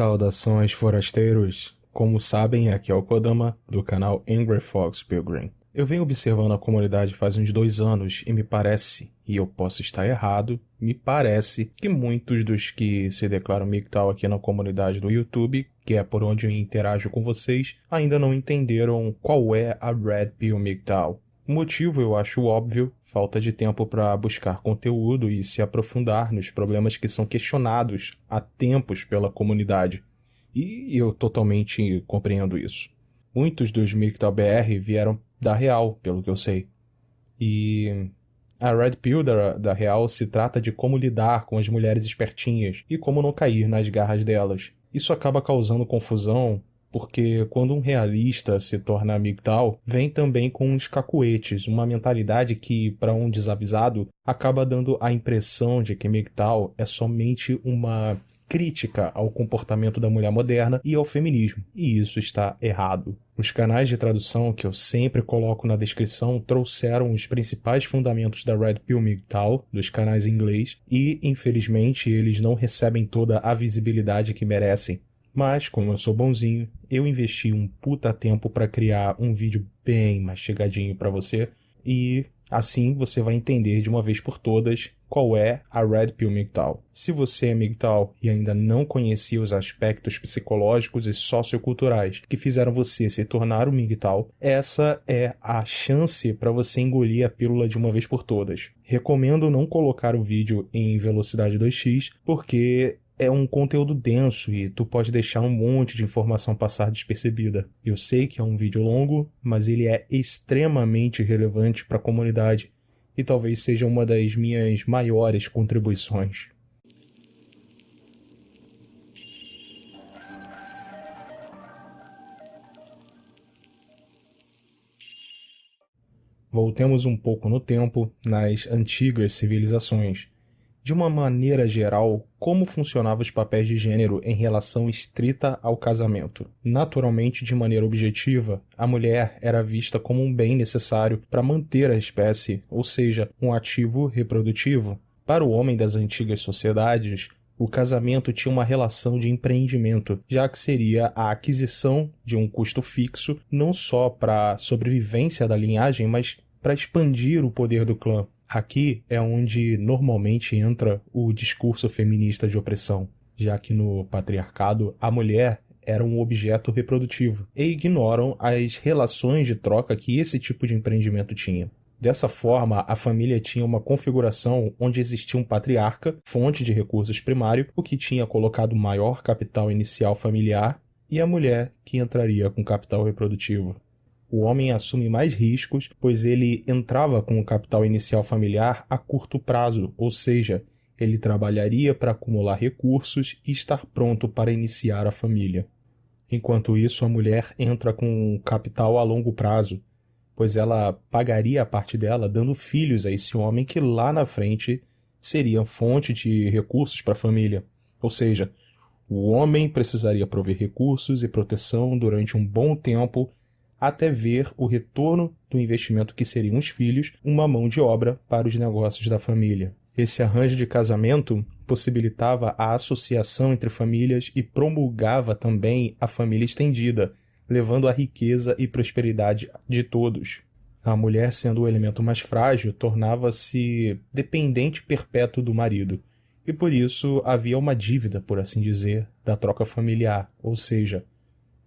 Saudações, forasteiros! Como sabem, aqui é o Kodama, do canal Angry Fox Pilgrim. Eu venho observando a comunidade faz uns 2 anos e me parece, e eu posso estar errado, me parece que muitos dos que se declaram MGTOW aqui na comunidade do YouTube, que é por onde eu interajo com vocês, ainda não entenderam qual é a Red Pill MGTOW. O motivo eu acho óbvio: falta de tempo para buscar conteúdo e se aprofundar nos problemas que são questionados há tempos pela comunidade. E eu totalmente compreendo isso. Muitos dos MGTOW BR vieram da Real, pelo que eu sei. E a Red Pill da Real se trata de como lidar com as mulheres espertinhas e como não cair nas garras delas. Isso acaba causando confusão, porque quando um realista se torna MGTOW, vem também com uns cacuetes, uma mentalidade que, para um desavisado, acaba dando a impressão de que MGTOW é somente uma crítica ao comportamento da mulher moderna e ao feminismo, e isso está errado. Os canais de tradução que eu sempre coloco na descrição trouxeram os principais fundamentos da Red Pill MGTOW, dos canais em inglês, e infelizmente eles não recebem toda a visibilidade que merecem. Mas, como eu sou bonzinho, eu investi um puta tempo para criar um vídeo bem mastigadinho para você, e assim você vai entender de uma vez por todas qual é a Red Pill MGTOW. Se você é MGTOW e ainda não conhecia os aspectos psicológicos e socioculturais que fizeram você se tornar um MGTOW, essa é a chance para você engolir a pílula de uma vez por todas. Recomendo não colocar o vídeo em velocidade 2x, porque é um conteúdo denso e tu pode deixar um monte de informação passar despercebida. Eu sei que é um vídeo longo, mas ele é extremamente relevante para a comunidade e talvez seja uma das minhas maiores contribuições. Voltemos um pouco no tempo, nas antigas civilizações. De uma maneira geral, como funcionavam os papéis de gênero em relação estrita ao casamento? Naturalmente, de maneira objetiva, a mulher era vista como um bem necessário para manter a espécie, ou seja, um ativo reprodutivo. Para o homem das antigas sociedades, o casamento tinha uma relação de empreendimento, já que seria a aquisição de um custo fixo, não só para a sobrevivência da linhagem, mas para expandir o poder do clã. Aqui é onde normalmente entra o discurso feminista de opressão, já que no patriarcado a mulher era um objeto reprodutivo e ignoram as relações de troca que esse tipo de empreendimento tinha. Dessa forma, a família tinha uma configuração onde existia um patriarca, fonte de recursos primário, o que tinha colocado maior capital inicial familiar, e a mulher, que entraria com capital reprodutivo. O homem assume mais riscos, pois ele entrava com o capital inicial familiar a curto prazo, ou seja, ele trabalharia para acumular recursos e estar pronto para iniciar a família. Enquanto isso, a mulher entra com capital a longo prazo, pois ela pagaria a parte dela dando filhos a esse homem que lá na frente seria fonte de recursos para a família. Ou seja, o homem precisaria prover recursos e proteção durante um bom tempo até ver o retorno do investimento que seriam os filhos, uma mão de obra para os negócios da família. Esse arranjo de casamento possibilitava a associação entre famílias e promulgava também a família estendida, levando à riqueza e prosperidade de todos. A mulher, sendo o elemento mais frágil, tornava-se dependente perpétuo do marido, e por isso havia uma dívida, por assim dizer, da troca familiar, ou seja,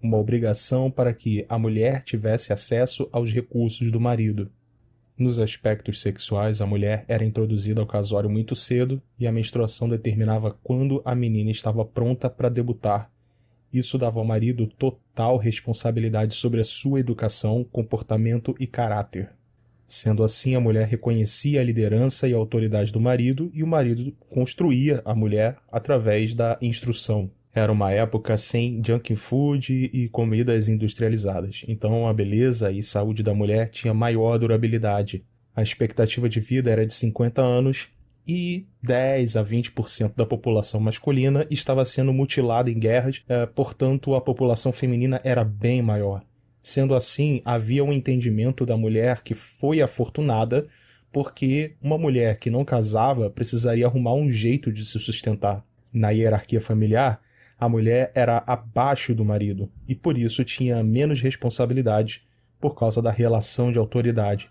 uma obrigação para que a mulher tivesse acesso aos recursos do marido. Nos aspectos sexuais, a mulher era introduzida ao casório muito cedo e a menstruação determinava quando a menina estava pronta para debutar. Isso dava ao marido total responsabilidade sobre a sua educação, comportamento e caráter. Sendo assim, a mulher reconhecia a liderança e a autoridade do marido e o marido construía a mulher através da instrução. Era uma época sem junk food e comidas industrializadas, então a beleza e saúde da mulher tinha maior durabilidade. A expectativa de vida era de 50 anos e 10 a 20% da população masculina estava sendo mutilada em guerras, portanto a população feminina era bem maior. Sendo assim, havia um entendimento da mulher que foi afortunada, porque uma mulher que não casava precisaria arrumar um jeito de se sustentar. Na hierarquia familiar, A mulher era abaixo do marido e por isso tinha menos responsabilidades por causa da relação de autoridade.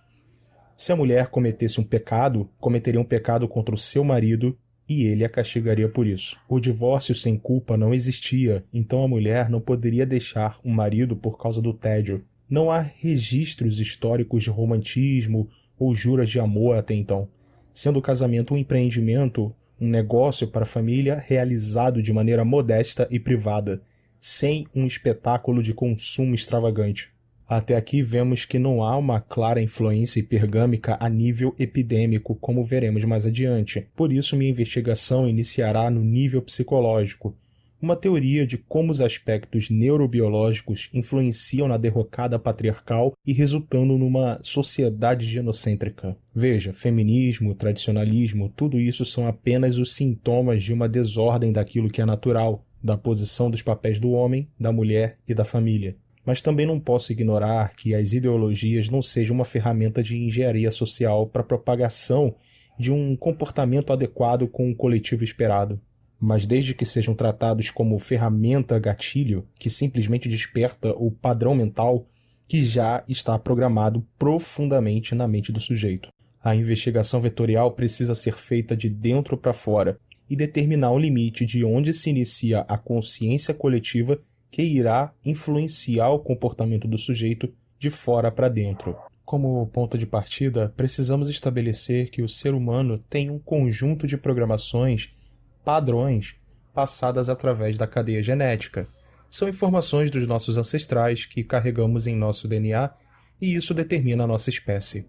Se a mulher cometesse um pecado, cometeria um pecado contra o seu marido e ele a castigaria por isso. O divórcio sem culpa não existia, então a mulher não poderia deixar o marido por causa do tédio. Não há registros históricos de romantismo ou juras de amor até então, sendo o casamento um empreendimento, um negócio para a família realizado de maneira modesta e privada, sem um espetáculo de consumo extravagante. Até aqui vemos que não há uma clara influência hipergâmica a nível epidêmico, como veremos mais adiante. Por isso, minha investigação iniciará no nível psicológico, uma teoria de como os aspectos neurobiológicos influenciam na derrocada patriarcal e resultando numa sociedade genocêntrica. Veja, feminismo, tradicionalismo, tudo isso são apenas os sintomas de uma desordem daquilo que é natural, da posição dos papéis do homem, da mulher e da família. Mas também não posso ignorar que as ideologias não sejam uma ferramenta de engenharia social para a propagação de um comportamento adequado com o coletivo esperado. Mas desde que sejam tratados como ferramenta gatilho, que simplesmente desperta o padrão mental que já está programado profundamente na mente do sujeito. A investigação vetorial precisa ser feita de dentro para fora e determinar o limite de onde se inicia a consciência coletiva que irá influenciar o comportamento do sujeito de fora para dentro. Como ponto de partida, precisamos estabelecer que o ser humano tem um conjunto de programações, padrões, passadas através da cadeia genética. São informações dos nossos ancestrais que carregamos em nosso DNA e isso determina a nossa espécie.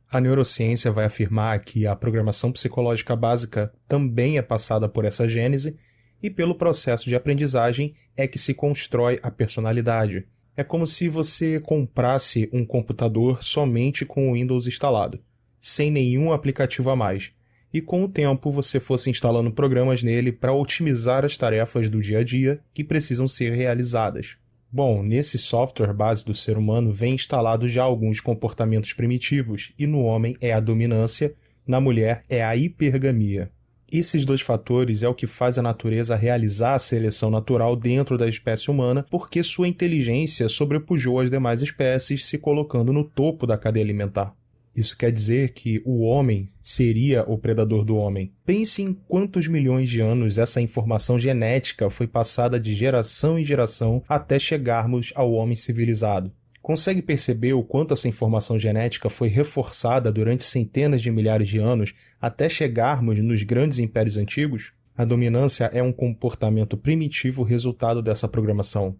A neurociência vai afirmar que a programação psicológica básica também é passada por essa gênese e pelo processo de aprendizagem é que se constrói a personalidade. É como se você comprasse um computador somente com o Windows instalado, sem nenhum aplicativo a mais, e com o tempo você fosse instalando programas nele para otimizar as tarefas do dia a dia que precisam ser realizadas. Bom, nesse software base do ser humano vem instalado já alguns comportamentos primitivos, e no homem é a dominância, na mulher é a hipergamia. Esses dois fatores é o que faz a natureza realizar a seleção natural dentro da espécie humana, porque sua inteligência sobrepujou as demais espécies, se colocando no topo da cadeia alimentar. Isso quer dizer que o homem seria o predador do homem. Pense em quantos milhões de anos essa informação genética foi passada de geração em geração até chegarmos ao homem civilizado. Consegue perceber o quanto essa informação genética foi reforçada durante centenas de milhares de anos até chegarmos nos grandes impérios antigos? A dominância é um comportamento primitivo resultado dessa programação.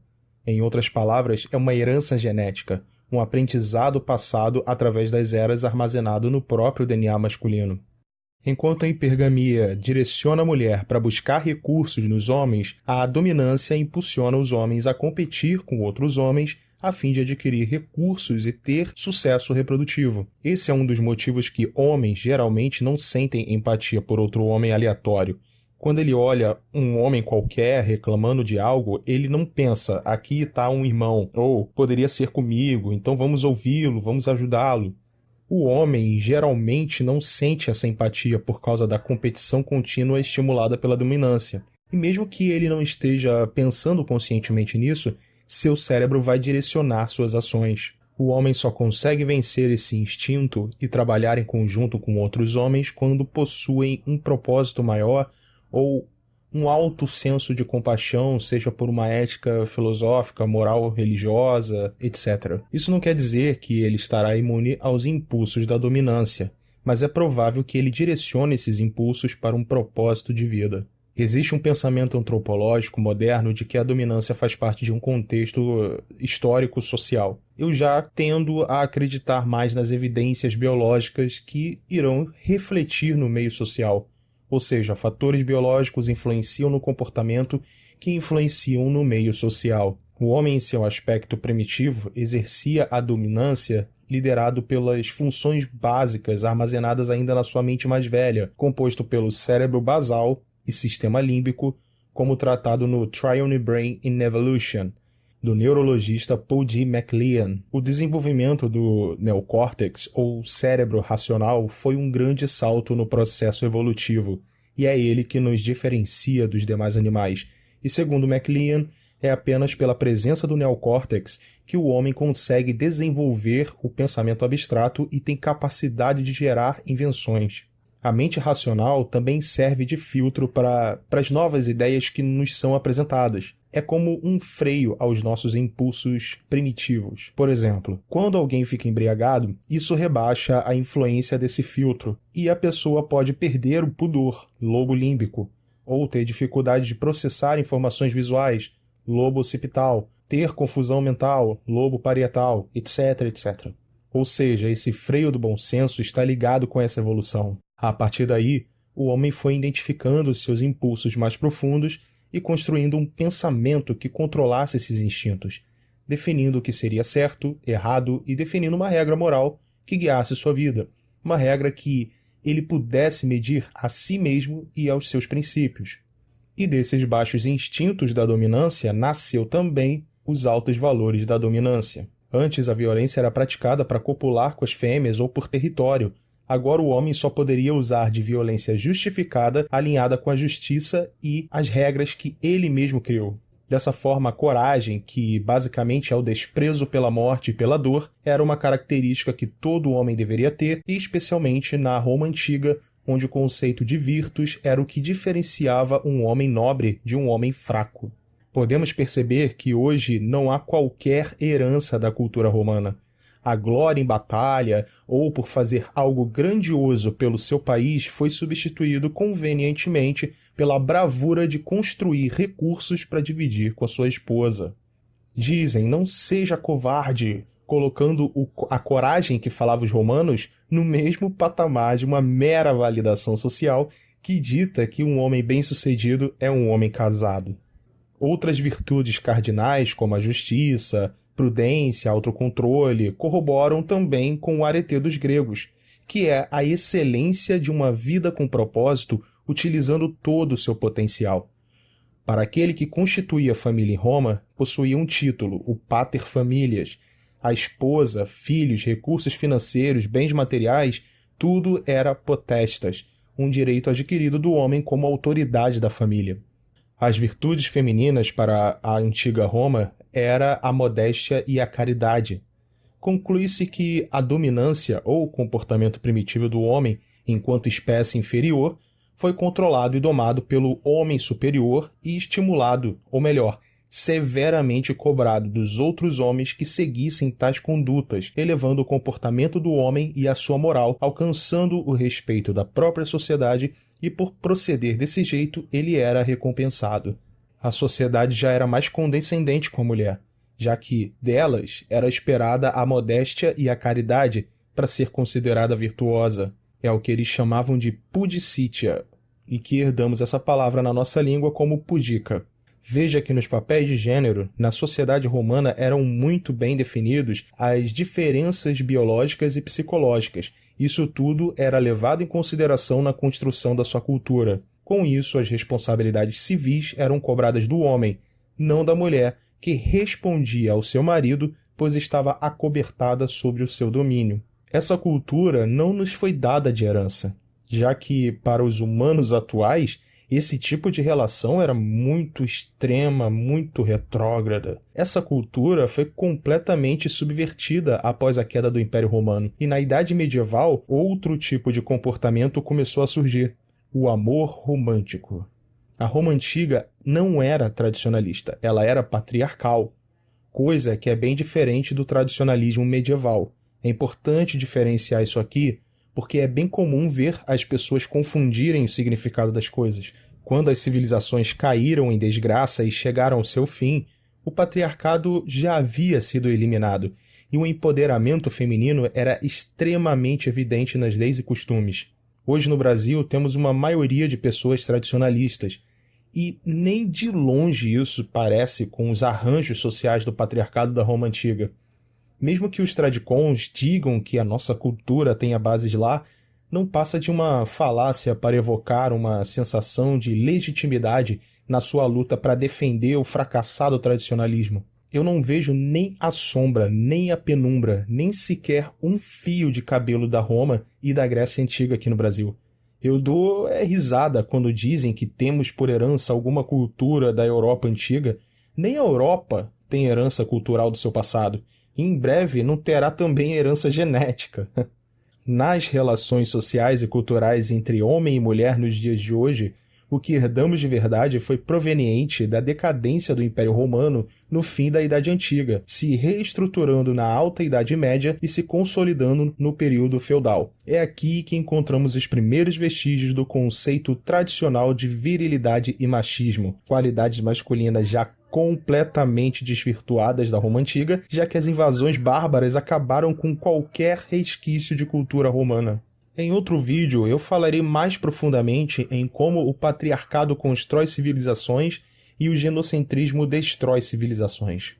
Em outras palavras, é uma herança genética, um aprendizado passado através das eras armazenado no próprio DNA masculino. Enquanto a hipergamia direciona a mulher para buscar recursos nos homens, a dominância impulsiona os homens a competir com outros homens a fim de adquirir recursos e ter sucesso reprodutivo. Esse é um dos motivos que homens geralmente não sentem empatia por outro homem aleatório. Quando ele olha um homem qualquer reclamando de algo, ele não pensa, aqui está um irmão, ou poderia ser comigo, então vamos ouvi-lo, vamos ajudá-lo. O homem geralmente não sente essa empatia por causa da competição contínua estimulada pela dominância. E mesmo que ele não esteja pensando conscientemente nisso, seu cérebro vai direcionar suas ações. O homem só consegue vencer esse instinto e trabalhar em conjunto com outros homens quando possuem um propósito maior ou um alto senso de compaixão, seja por uma ética filosófica, moral, religiosa, etc. Isso não quer dizer que ele estará imune aos impulsos da dominância, mas é provável que ele direcione esses impulsos para um propósito de vida. Existe um pensamento antropológico moderno de que a dominância faz parte de um contexto histórico-social. Eu já tendo a acreditar mais nas evidências biológicas que irão refletir no meio social. Ou seja, fatores biológicos influenciam no comportamento que influenciam no meio social. O homem, em seu aspecto primitivo, exercia a dominância liderado pelas funções básicas armazenadas ainda na sua mente mais velha, composto pelo cérebro basal e sistema límbico, como tratado no Triune Brain in Evolution, do neurologista Paul G. MacLean. O desenvolvimento do neocórtex, ou cérebro racional, foi um grande salto no processo evolutivo, e é ele que nos diferencia dos demais animais, E segundo MacLean, é apenas pela presença do neocórtex que o homem consegue desenvolver o pensamento abstrato e tem capacidade de gerar invenções. A mente racional também serve de filtro para as novas ideias que nos são apresentadas. É como um freio aos nossos impulsos primitivos. Por exemplo, quando alguém fica embriagado, isso rebaixa a influência desse filtro e a pessoa pode perder o pudor, lobo límbico, ou ter dificuldade de processar informações visuais, lobo occipital, ter confusão mental, lobo parietal, etc, etc. Ou seja, esse freio do bom senso está ligado com essa evolução. A partir daí, o homem foi identificando seus impulsos mais profundos e construindo um pensamento que controlasse esses instintos, definindo o que seria certo, errado e definindo uma regra moral que guiasse sua vida, uma regra que ele pudesse medir a si mesmo e aos seus princípios. E desses baixos instintos da dominância nasceu também os altos valores da dominância. Antes, a violência era praticada para copular com as fêmeas ou por território. Agora o homem só poderia usar de violência justificada, alinhada com a justiça e as regras que ele mesmo criou. Dessa forma, a coragem, que basicamente é o desprezo pela morte e pela dor, era uma característica que todo homem deveria ter, e especialmente na Roma Antiga, onde o conceito de virtus era o que diferenciava um homem nobre de um homem fraco. Podemos perceber que hoje não há qualquer herança da cultura romana. A glória em batalha ou por fazer algo grandioso pelo seu país foi substituído convenientemente pela bravura de construir recursos para dividir com a sua esposa. Dizem, não seja covarde, colocando a coragem que falavam os romanos no mesmo patamar de uma mera validação social que dita que um homem bem-sucedido é um homem casado. Outras virtudes cardinais, como a justiça, prudência, autocontrole, corroboram também com o arete dos gregos, que é a excelência de uma vida com propósito utilizando todo o seu potencial. Para aquele que constituía a família em Roma, possuía um título, o pater familias. A esposa, filhos, recursos financeiros, bens materiais, tudo era potestas, um direito adquirido do homem como autoridade da família. As virtudes femininas para a antiga Roma era a modéstia e a caridade. Conclui-se que a dominância ou comportamento primitivo do homem, enquanto espécie inferior, foi controlado e domado pelo homem superior e estimulado, ou melhor, severamente cobrado dos outros homens que seguissem tais condutas, elevando o comportamento do homem e a sua moral, alcançando o respeito da própria sociedade e por proceder desse jeito ele era recompensado. A sociedade já era mais condescendente com a mulher, já que delas era esperada a modéstia e a caridade para ser considerada virtuosa. É o que eles chamavam de pudicitia, e que herdamos essa palavra na nossa língua como pudica. Veja que nos papéis de gênero, na sociedade romana eram muito bem definidos as diferenças biológicas e psicológicas. Isso tudo era levado em consideração na construção da sua cultura. Com isso, as responsabilidades civis eram cobradas do homem, não da mulher, que respondia ao seu marido, pois estava acobertada sobre o seu domínio. Essa cultura não nos foi dada de herança, já que, para os humanos atuais, esse tipo de relação era muito extrema, muito retrógrada. Essa cultura foi completamente subvertida após a queda do Império Romano, e na Idade Medieval, outro tipo de comportamento começou a surgir: o amor romântico. A Roma Antiga não era tradicionalista, ela era patriarcal, coisa que é bem diferente do tradicionalismo medieval. É importante diferenciar isso aqui, porque é bem comum ver as pessoas confundirem o significado das coisas. Quando as civilizações caíram em desgraça e chegaram ao seu fim, o patriarcado já havia sido eliminado, e o empoderamento feminino era extremamente evidente nas leis e costumes. Hoje no Brasil temos uma maioria de pessoas tradicionalistas, e nem de longe isso parece com os arranjos sociais do patriarcado da Roma Antiga. Mesmo que os tradicons digam que a nossa cultura tenha bases lá, não passa de uma falácia para evocar uma sensação de legitimidade na sua luta para defender o fracassado tradicionalismo. Eu não vejo nem a sombra, nem a penumbra, nem sequer um fio de cabelo da Roma e da Grécia Antiga aqui no Brasil. Eu dou risada quando dizem que temos por herança alguma cultura da Europa antiga. Nem a Europa tem herança cultural do seu passado. E em breve não terá também herança genética. Nas relações sociais e culturais entre homem e mulher nos dias de hoje, o que herdamos de verdade foi proveniente da decadência do Império Romano no fim da Idade Antiga, se reestruturando na Alta Idade Média e se consolidando no período feudal. É aqui que encontramos os primeiros vestígios do conceito tradicional de virilidade e machismo, qualidades masculinas já completamente desvirtuadas da Roma Antiga, já que as invasões bárbaras acabaram com qualquer resquício de cultura romana. Em outro vídeo, eu falarei mais profundamente em como o patriarcado constrói civilizações e o genocentrismo destrói civilizações.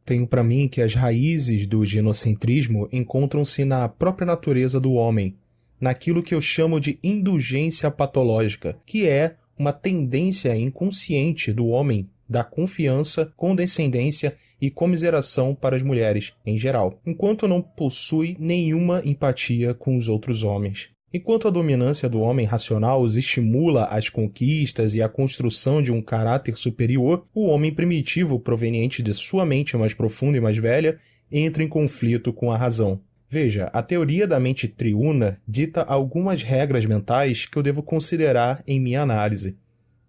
Tenho para mim que as raízes do genocentrismo encontram-se na própria natureza do homem, naquilo que eu chamo de indulgência patológica, que é uma tendência inconsciente do homem da confiança, condescendência e comiseração para as mulheres em geral, enquanto não possui nenhuma empatia com os outros homens. Enquanto a dominância do homem racional os estimula às conquistas e à construção de um caráter superior, o homem primitivo, proveniente de sua mente mais profunda e mais velha, entra em conflito com a razão. Veja, a teoria da mente triuna dita algumas regras mentais que eu devo considerar em minha análise.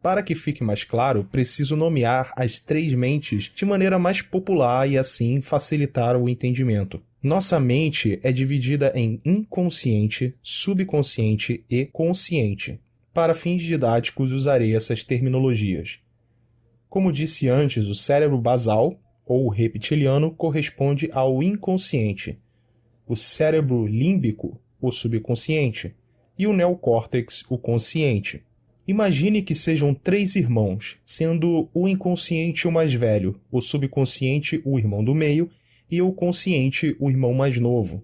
Para que fique mais claro, preciso nomear as três mentes de maneira mais popular e assim facilitar o entendimento. Nossa mente é dividida em inconsciente, subconsciente e consciente. Para fins didáticos, usarei essas terminologias. Como disse antes, o cérebro basal, ou reptiliano, corresponde ao inconsciente. O cérebro límbico, o subconsciente, e o neocórtex, o consciente. Imagine que sejam três irmãos, sendo o inconsciente o mais velho, o subconsciente o irmão do meio e o consciente o irmão mais novo.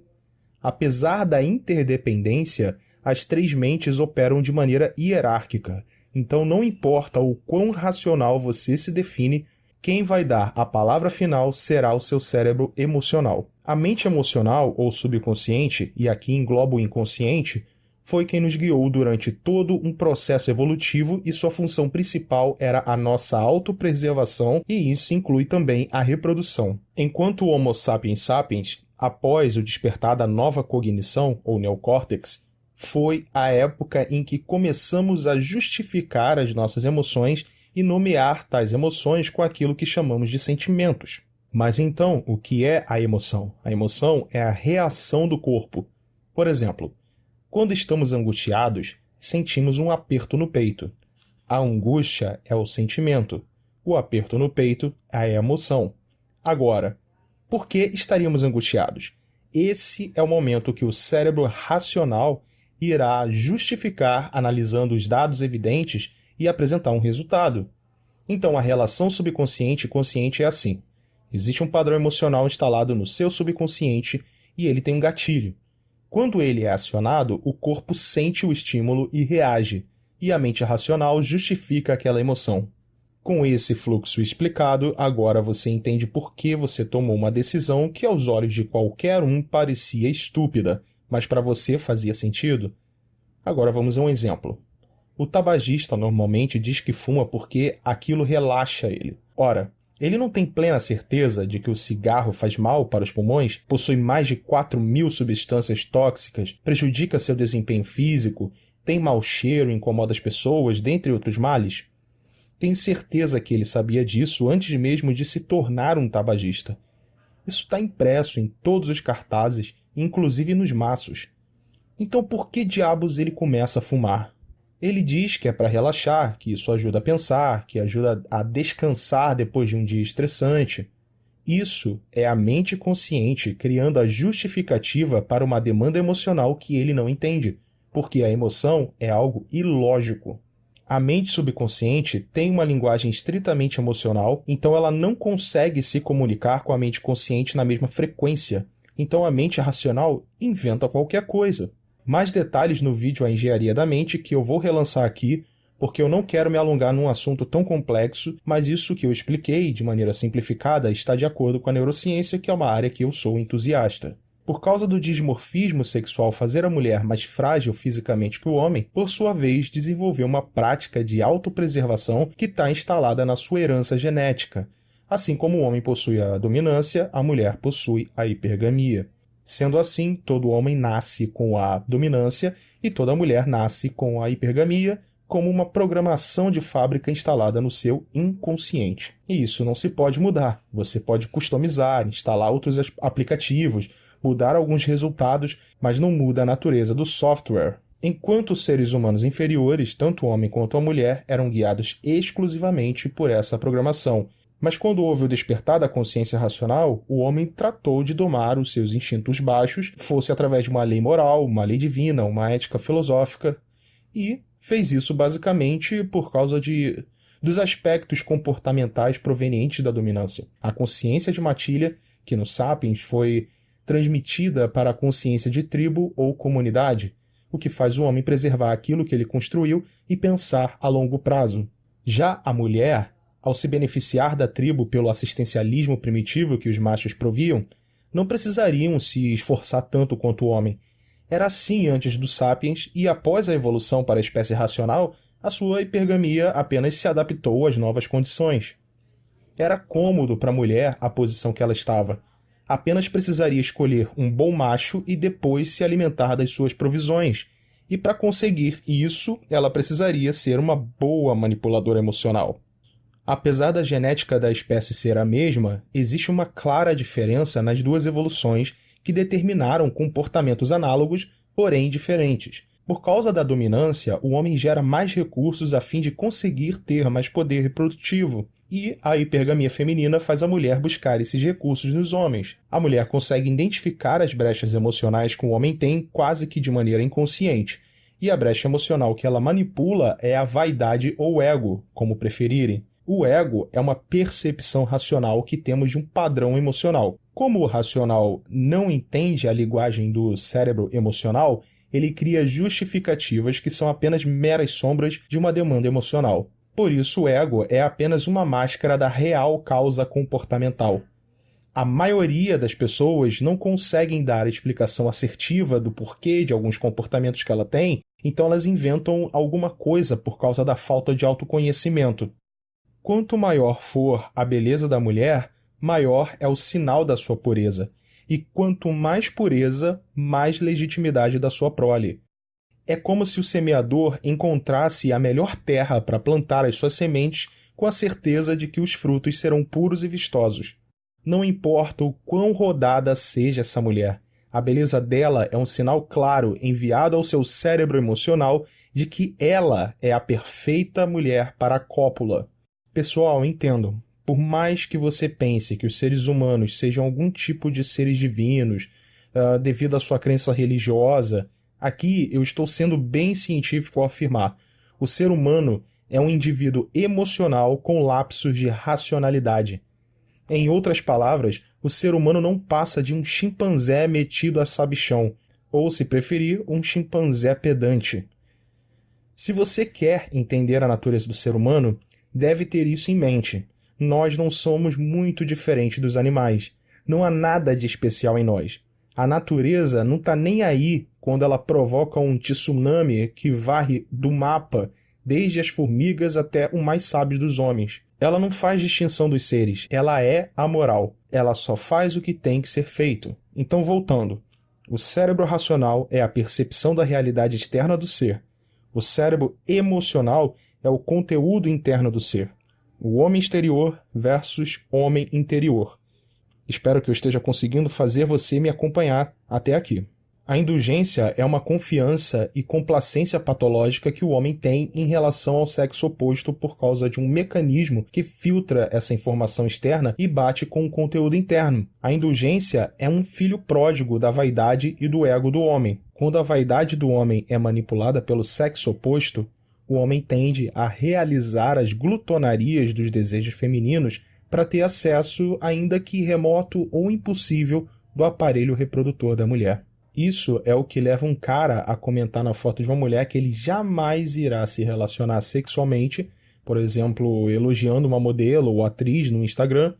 Apesar da interdependência, as três mentes operam de maneira hierárquica, então não importa o quão racional você se define, quem vai dar a palavra final será o seu cérebro emocional. A mente emocional, ou subconsciente, e aqui engloba o inconsciente, foi quem nos guiou durante todo um processo evolutivo e sua função principal era a nossa autopreservação e isso inclui também a reprodução. Enquanto o Homo sapiens sapiens, após o despertar da nova cognição, ou neocórtex, foi a época em que começamos a justificar as nossas emoções e nomear tais emoções com aquilo que chamamos de sentimentos. Mas então, o que é a emoção? A emoção é a reação do corpo. Por exemplo, quando estamos angustiados, sentimos um aperto no peito. A angústia é o sentimento. O aperto no peito é a emoção. Agora, por que estaríamos angustiados? Esse é o momento que o cérebro racional irá justificar analisando os dados evidentes e apresentar um resultado. Então, a relação subconsciente e consciente é assim. Existe um padrão emocional instalado no seu subconsciente e ele tem um gatilho. Quando ele é acionado, o corpo sente o estímulo e reage, e a mente racional justifica aquela emoção. Com esse fluxo explicado, agora você entende por que você tomou uma decisão que aos olhos de qualquer um parecia estúpida, mas para você fazia sentido. Agora vamos a um exemplo. O tabagista normalmente diz que fuma porque aquilo relaxa ele. Ora, ele não tem plena certeza de que o cigarro faz mal para os pulmões, possui mais de 4.000 substâncias tóxicas, prejudica seu desempenho físico, tem mau cheiro, incomoda as pessoas, dentre outros males? Tenho certeza que ele sabia disso antes mesmo de se tornar um tabagista. Isso está impresso em todos os cartazes, inclusive nos maços. Então por que diabos ele começa a fumar? Ele diz que é para relaxar, que isso ajuda a pensar, que ajuda a descansar depois de um dia estressante. Isso é a mente consciente criando a justificativa para uma demanda emocional que ele não entende, porque a emoção é algo ilógico. A mente subconsciente tem uma linguagem estritamente emocional, então ela não consegue se comunicar com a mente consciente na mesma frequência. Então a mente racional inventa qualquer coisa. Mais detalhes no vídeo A Engenharia da Mente, que eu vou relançar aqui, porque eu não quero me alongar num assunto tão complexo, mas isso que eu expliquei de maneira simplificada está de acordo com a neurociência, que é uma área que eu sou entusiasta. Por causa do dimorfismo sexual fazer a mulher mais frágil fisicamente que o homem, por sua vez desenvolveu uma prática de autopreservação que está instalada na sua herança genética. Assim como o homem possui a dominância, a mulher possui a hipergamia. Sendo assim, todo homem nasce com a dominância e toda mulher nasce com a hipergamia, como uma programação de fábrica instalada no seu inconsciente. E isso não se pode mudar. Você pode customizar, instalar outros aplicativos, mudar alguns resultados, mas não muda a natureza do software. Enquanto os seres humanos inferiores, tanto o homem quanto a mulher, eram guiados exclusivamente por essa programação. Mas quando houve o despertar da consciência racional, o homem tratou de domar os seus instintos baixos, fosse através de uma lei moral, uma lei divina, uma ética filosófica, e fez isso basicamente por causa dos aspectos comportamentais provenientes da dominância. A consciência de matilha, que no Sapiens foi transmitida para a consciência de tribo ou comunidade, o que faz o homem preservar aquilo que ele construiu e pensar a longo prazo. Já a mulher, ao se beneficiar da tribo pelo assistencialismo primitivo que os machos proviam, não precisariam se esforçar tanto quanto o homem. Era assim antes do Sapiens e após a evolução para a espécie racional, a sua hipergamia apenas se adaptou às novas condições. Era cômodo para a mulher a posição que ela estava. Apenas precisaria escolher um bom macho e depois se alimentar das suas provisões. E para conseguir isso, ela precisaria ser uma boa manipuladora emocional. Apesar da genética da espécie ser a mesma, existe uma clara diferença nas duas evoluções que determinaram comportamentos análogos, porém diferentes. Por causa da dominância, o homem gera mais recursos a fim de conseguir ter mais poder reprodutivo, e a hipergamia feminina faz a mulher buscar esses recursos nos homens. A mulher consegue identificar as brechas emocionais que o homem tem quase que de maneira inconsciente, e a brecha emocional que ela manipula é a vaidade ou ego, como preferirem. O ego é uma percepção racional que temos de um padrão emocional. Como o racional não entende a linguagem do cérebro emocional, ele cria justificativas que são apenas meras sombras de uma demanda emocional. Por isso, o ego é apenas uma máscara da real causa comportamental. A maioria das pessoas não conseguem dar a explicação assertiva do porquê de alguns comportamentos que ela tem, então elas inventam alguma coisa por causa da falta de autoconhecimento. Quanto maior for a beleza da mulher, maior é o sinal da sua pureza. E quanto mais pureza, mais legitimidade da sua prole. É como se o semeador encontrasse a melhor terra para plantar as suas sementes com a certeza de que os frutos serão puros e vistosos. Não importa o quão rodada seja essa mulher, a beleza dela é um sinal claro enviado ao seu cérebro emocional de que ela é a perfeita mulher para a cópula. Pessoal, entendam, por mais que você pense que os seres humanos sejam algum tipo de seres divinos, devido à sua crença religiosa, aqui eu estou sendo bem científico ao afirmar: o ser humano é um indivíduo emocional com lapsos de racionalidade. Em outras palavras, o ser humano não passa de um chimpanzé metido a sabichão, ou, se preferir, um chimpanzé pedante. Se você quer entender a natureza do ser humano, deve ter isso em mente. Nós não somos muito diferentes dos animais. Não há nada de especial em nós. A natureza não está nem aí quando ela provoca um tsunami que varre do mapa desde as formigas até o mais sábio dos homens. Ela não faz distinção dos seres. Ela é amoral. Ela só faz o que tem que ser feito. Então, voltando. O cérebro racional é a percepção da realidade externa do ser. O cérebro emocional é o conteúdo interno do ser. O homem exterior versus homem interior. Espero que eu esteja conseguindo fazer você me acompanhar até aqui. A indulgência é uma confiança e complacência patológica que o homem tem em relação ao sexo oposto por causa de um mecanismo que filtra essa informação externa e bate com o conteúdo interno. A indulgência é um filho pródigo da vaidade e do ego do homem. Quando a vaidade do homem é manipulada pelo sexo oposto, o homem tende a realizar as glutonarias dos desejos femininos para ter acesso, ainda que remoto ou impossível, do aparelho reprodutor da mulher. Isso é o que leva um cara a comentar na foto de uma mulher que ele jamais irá se relacionar sexualmente, por exemplo, elogiando uma modelo ou atriz no Instagram,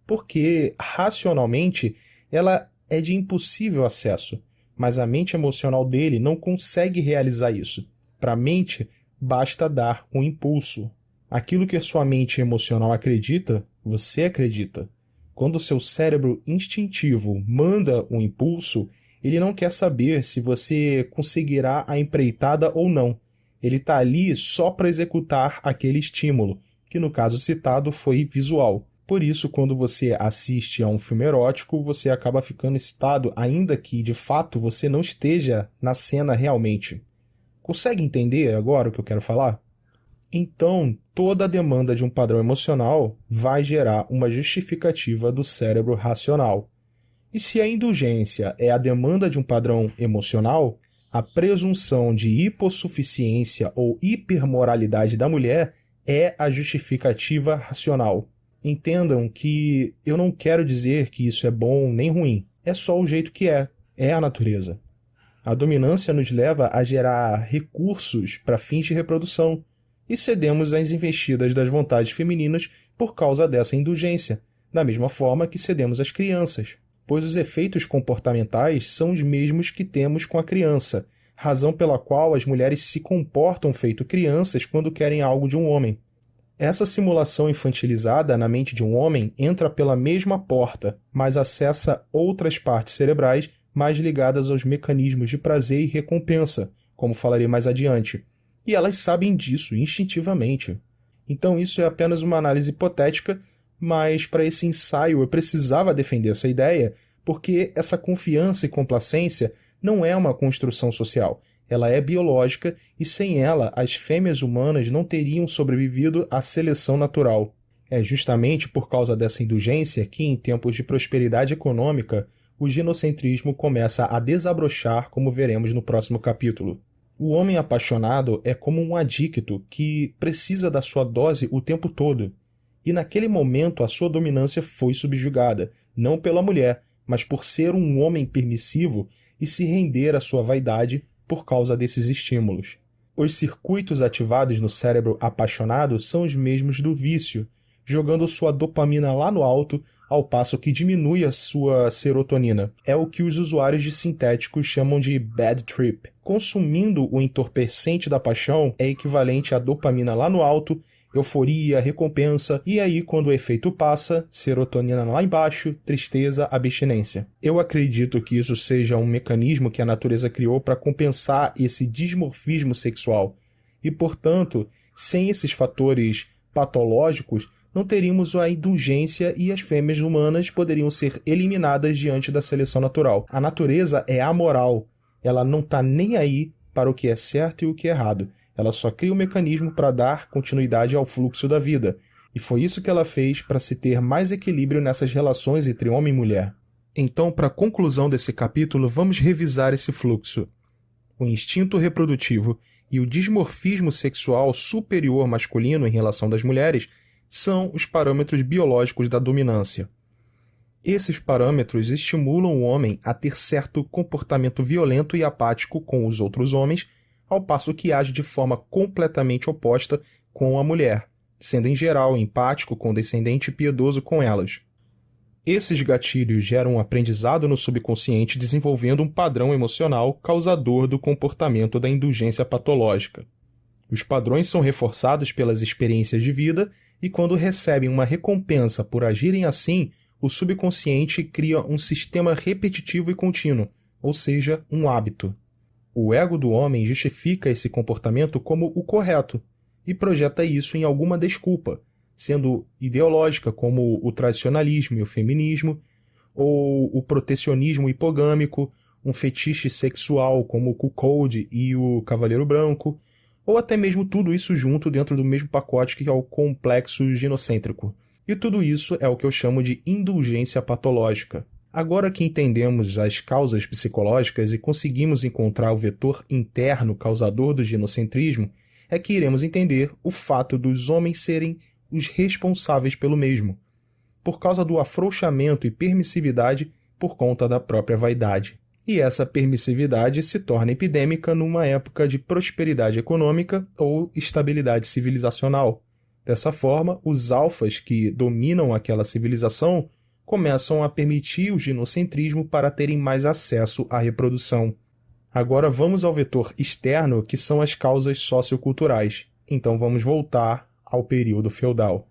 porque racionalmente ela é de impossível acesso, mas a mente emocional dele não consegue realizar isso. Para a mente, basta dar um impulso. Aquilo que a sua mente emocional acredita, você acredita. Quando o seu cérebro instintivo manda um impulso, ele não quer saber se você conseguirá a empreitada ou não. Ele está ali só para executar aquele estímulo, que no caso citado foi visual. Por isso, quando você assiste a um filme erótico, você acaba ficando excitado, ainda que de fato você não esteja na cena realmente. Consegue entender agora o que eu quero falar? Então, toda a demanda de um padrão emocional vai gerar uma justificativa do cérebro racional. E se a indulgência é a demanda de um padrão emocional, a presunção de hipossuficiência ou hipermoralidade da mulher é a justificativa racional. Entendam que eu não quero dizer que isso é bom nem ruim, é só o jeito que é a natureza. A dominância nos leva a gerar recursos para fins de reprodução, e cedemos às investidas das vontades femininas por causa dessa indulgência, da mesma forma que cedemos às crianças, pois os efeitos comportamentais são os mesmos que temos com a criança, razão pela qual as mulheres se comportam feito crianças quando querem algo de um homem. Essa simulação infantilizada na mente de um homem entra pela mesma porta, mas acessa outras partes cerebrais mais ligadas aos mecanismos de prazer e recompensa, como falarei mais adiante. E elas sabem disso instintivamente. Então isso é apenas uma análise hipotética, mas para esse ensaio eu precisava defender essa ideia, porque essa confiança e complacência não é uma construção social. Ela é biológica e sem ela as fêmeas humanas não teriam sobrevivido à seleção natural. É justamente por causa dessa indulgência que, em tempos de prosperidade econômica, o ginocentrismo começa a desabrochar, como veremos no próximo capítulo. O homem apaixonado é como um adicto que precisa da sua dose o tempo todo. E naquele momento a sua dominância foi subjugada, não pela mulher, mas por ser um homem permissivo e se render à sua vaidade por causa desses estímulos. Os circuitos ativados no cérebro apaixonado são os mesmos do vício, jogando sua dopamina lá no alto, ao passo que diminui a sua serotonina. É o que os usuários de sintéticos chamam de bad trip. Consumindo o entorpecente da paixão é equivalente a dopamina lá no alto, euforia, recompensa, e aí quando o efeito passa, serotonina lá embaixo, tristeza, abstinência. Eu acredito que isso seja um mecanismo que a natureza criou para compensar esse dimorfismo sexual. E, portanto, sem esses fatores patológicos, não teríamos a indulgência e as fêmeas humanas poderiam ser eliminadas diante da seleção natural. A natureza é amoral. Ela não está nem aí para o que é certo e o que é errado. Ela só cria um mecanismo para dar continuidade ao fluxo da vida. E foi isso que ela fez para se ter mais equilíbrio nessas relações entre homem e mulher. Então, para a conclusão desse capítulo, vamos revisar esse fluxo. O instinto reprodutivo e o dimorfismo sexual superior masculino em relação das mulheres são os parâmetros biológicos da dominância. Esses parâmetros estimulam o homem a ter certo comportamento violento e apático com os outros homens, ao passo que age de forma completamente oposta com a mulher, sendo em geral empático, condescendente e piedoso com elas. Esses gatilhos geram um aprendizado no subconsciente, desenvolvendo um padrão emocional causador do comportamento da indulgência patológica. Os padrões são reforçados pelas experiências de vida e, quando recebem uma recompensa por agirem assim, o subconsciente cria um sistema repetitivo e contínuo, ou seja, um hábito. O ego do homem justifica esse comportamento como o correto e projeta isso em alguma desculpa, sendo ideológica, como o tradicionalismo e o feminismo, ou o protecionismo hipogâmico, um fetiche sexual como o cuckold e o cavaleiro branco, ou até mesmo tudo isso junto dentro do mesmo pacote que é o complexo ginocêntrico. E tudo isso é o que eu chamo de indulgência patológica. Agora que entendemos as causas psicológicas e conseguimos encontrar o vetor interno causador do ginocentrismo, é que iremos entender o fato dos homens serem os responsáveis pelo mesmo, por causa do afrouxamento e permissividade por conta da própria vaidade. E essa permissividade se torna epidêmica numa época de prosperidade econômica ou estabilidade civilizacional. Dessa forma, os alfas que dominam aquela civilização começam a permitir o ginocentrismo para terem mais acesso à reprodução. Agora vamos ao vetor externo, que são as causas socioculturais. Então vamos voltar ao período feudal.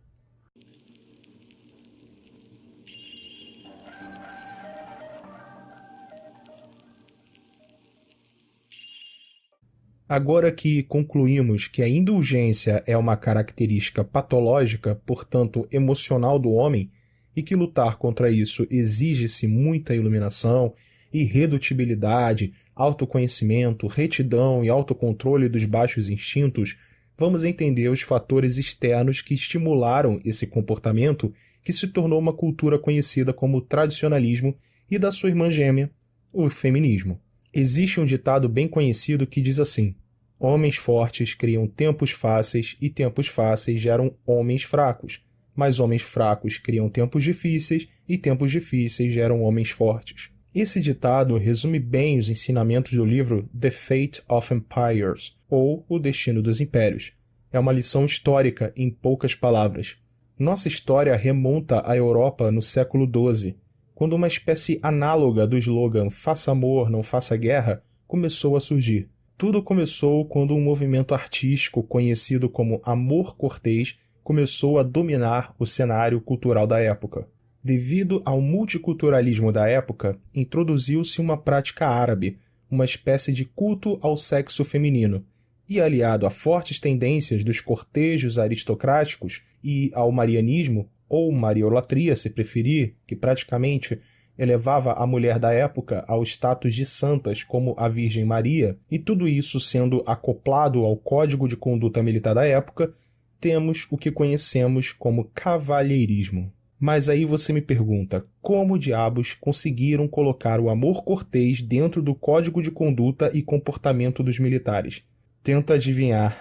Agora que concluímos que a indulgência é uma característica patológica, portanto emocional do homem, e que lutar contra isso exige-se muita iluminação, irredutibilidade, autoconhecimento, retidão e autocontrole dos baixos instintos, vamos entender os fatores externos que estimularam esse comportamento que se tornou uma cultura conhecida como tradicionalismo e da sua irmã gêmea, o feminismo. Existe um ditado bem conhecido que diz assim: homens fortes criam tempos fáceis e tempos fáceis geram homens fracos, mas homens fracos criam tempos difíceis e tempos difíceis geram homens fortes. Esse ditado resume bem os ensinamentos do livro The Fate of Empires, ou O Destino dos Impérios. É uma lição histórica em poucas palavras. Nossa história remonta à Europa no século XII, quando uma espécie análoga do slogan "Faça amor, não faça guerra" começou a surgir. Tudo começou quando um movimento artístico conhecido como amor cortês começou a dominar o cenário cultural da época. Devido ao multiculturalismo da época, introduziu-se uma prática árabe, uma espécie de culto ao sexo feminino, e aliado a fortes tendências dos cortejos aristocráticos e ao marianismo, ou mariolatria, se preferir, que praticamente elevava a mulher da época ao status de santas como a Virgem Maria, e tudo isso sendo acoplado ao código de conduta militar da época, temos o que conhecemos como cavalheirismo. Mas aí você me pergunta, como diabos conseguiram colocar o amor cortês dentro do código de conduta e comportamento dos militares? Tenta adivinhar.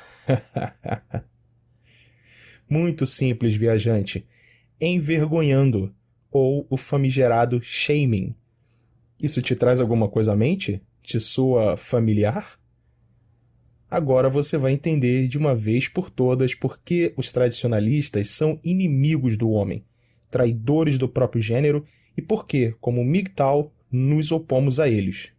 Muito simples, viajante. Envergonhando, ou o famigerado shaming. Isso te traz alguma coisa à mente? Te soa familiar? Agora você vai entender de uma vez por todas por que os tradicionalistas são inimigos do homem, traidores do próprio gênero e por que, como MGTOW, nos opomos a eles.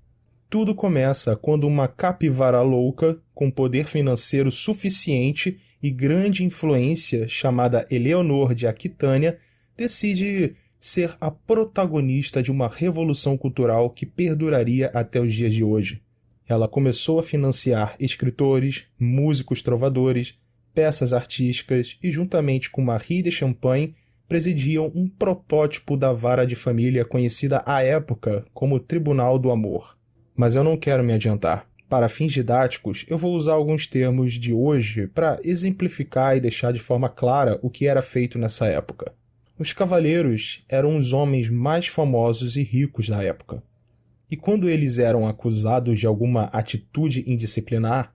Tudo começa quando uma capivara louca, com poder financeiro suficiente e grande influência, chamada Eleonor de Aquitânia, decide ser a protagonista de uma revolução cultural que perduraria até os dias de hoje. Ela começou a financiar escritores, músicos trovadores, peças artísticas e, juntamente com Marie de Champagne, presidiam um protótipo da vara de família conhecida à época como Tribunal do Amor. Mas eu não quero me adiantar. Para fins didáticos, eu vou usar alguns termos de hoje para exemplificar e deixar de forma clara o que era feito nessa época. Os cavaleiros eram os homens mais famosos e ricos da época. E quando eles eram acusados de alguma atitude indisciplinar,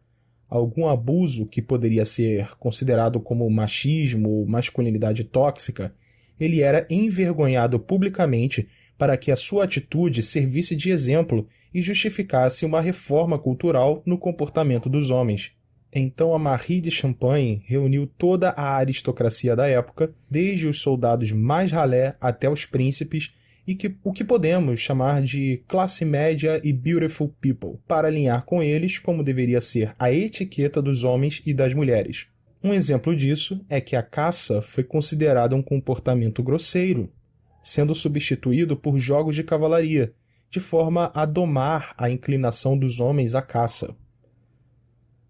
algum abuso que poderia ser considerado como machismo ou masculinidade tóxica, ele era envergonhado publicamente para que a sua atitude servisse de exemplo e justificasse uma reforma cultural no comportamento dos homens. Então a Marie de Champagne reuniu toda a aristocracia da época, desde os soldados mais ralé até os príncipes, e o que podemos chamar de classe média e beautiful people, para alinhar com eles como deveria ser a etiqueta dos homens e das mulheres. Um exemplo disso é que a caça foi considerada um comportamento grosseiro, sendo substituído por jogos de cavalaria, de forma a domar a inclinação dos homens à caça.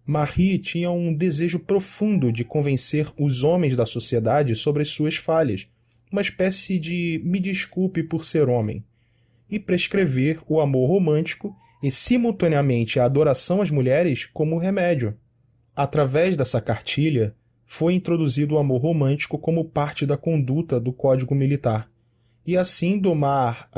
Marie tinha um desejo profundo de convencer os homens da sociedade sobre as suas falhas, uma espécie de me desculpe por ser homem, e prescrever o amor romântico e, simultaneamente, a adoração às mulheres como remédio. Através dessa cartilha, foi introduzido o amor romântico como parte da conduta do Código Militar, e assim domar,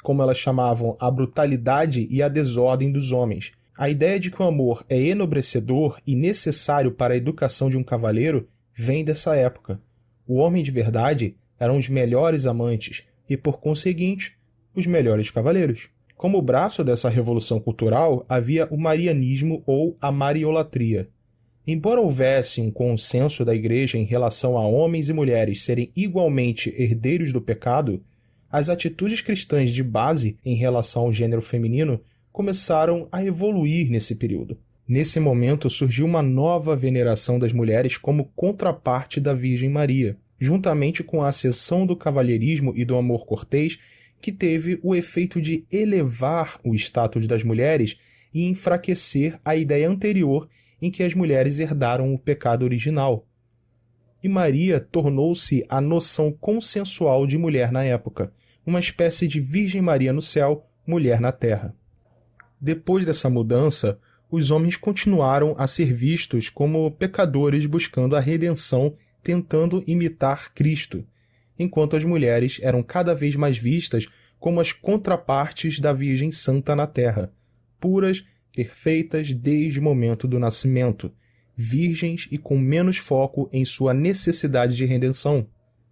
como elas chamavam, a brutalidade e a desordem dos homens. A ideia de que o amor é enobrecedor e necessário para a educação de um cavaleiro vem dessa época. O homem de verdade eram os melhores amantes e, por conseguinte, os melhores cavaleiros. Como braço dessa revolução cultural, havia o marianismo ou a mariolatria. Embora houvesse um consenso da Igreja em relação a homens e mulheres serem igualmente herdeiros do pecado, as atitudes cristãs de base em relação ao gênero feminino começaram a evoluir nesse período. Nesse momento surgiu uma nova veneração das mulheres como contraparte da Virgem Maria, juntamente com a ascensão do cavalheirismo e do amor cortês, que teve o efeito de elevar o status das mulheres e enfraquecer a ideia anterior em que as mulheres herdaram o pecado original. E Maria tornou-se a noção consensual de mulher na época, uma espécie de Virgem Maria no céu, mulher na terra. Depois dessa mudança, os homens continuaram a ser vistos como pecadores buscando a redenção, tentando imitar Cristo, enquanto as mulheres eram cada vez mais vistas como as contrapartes da Virgem Santa na terra, puras, perfeitas desde o momento do nascimento, virgens e com menos foco em sua necessidade de redenção.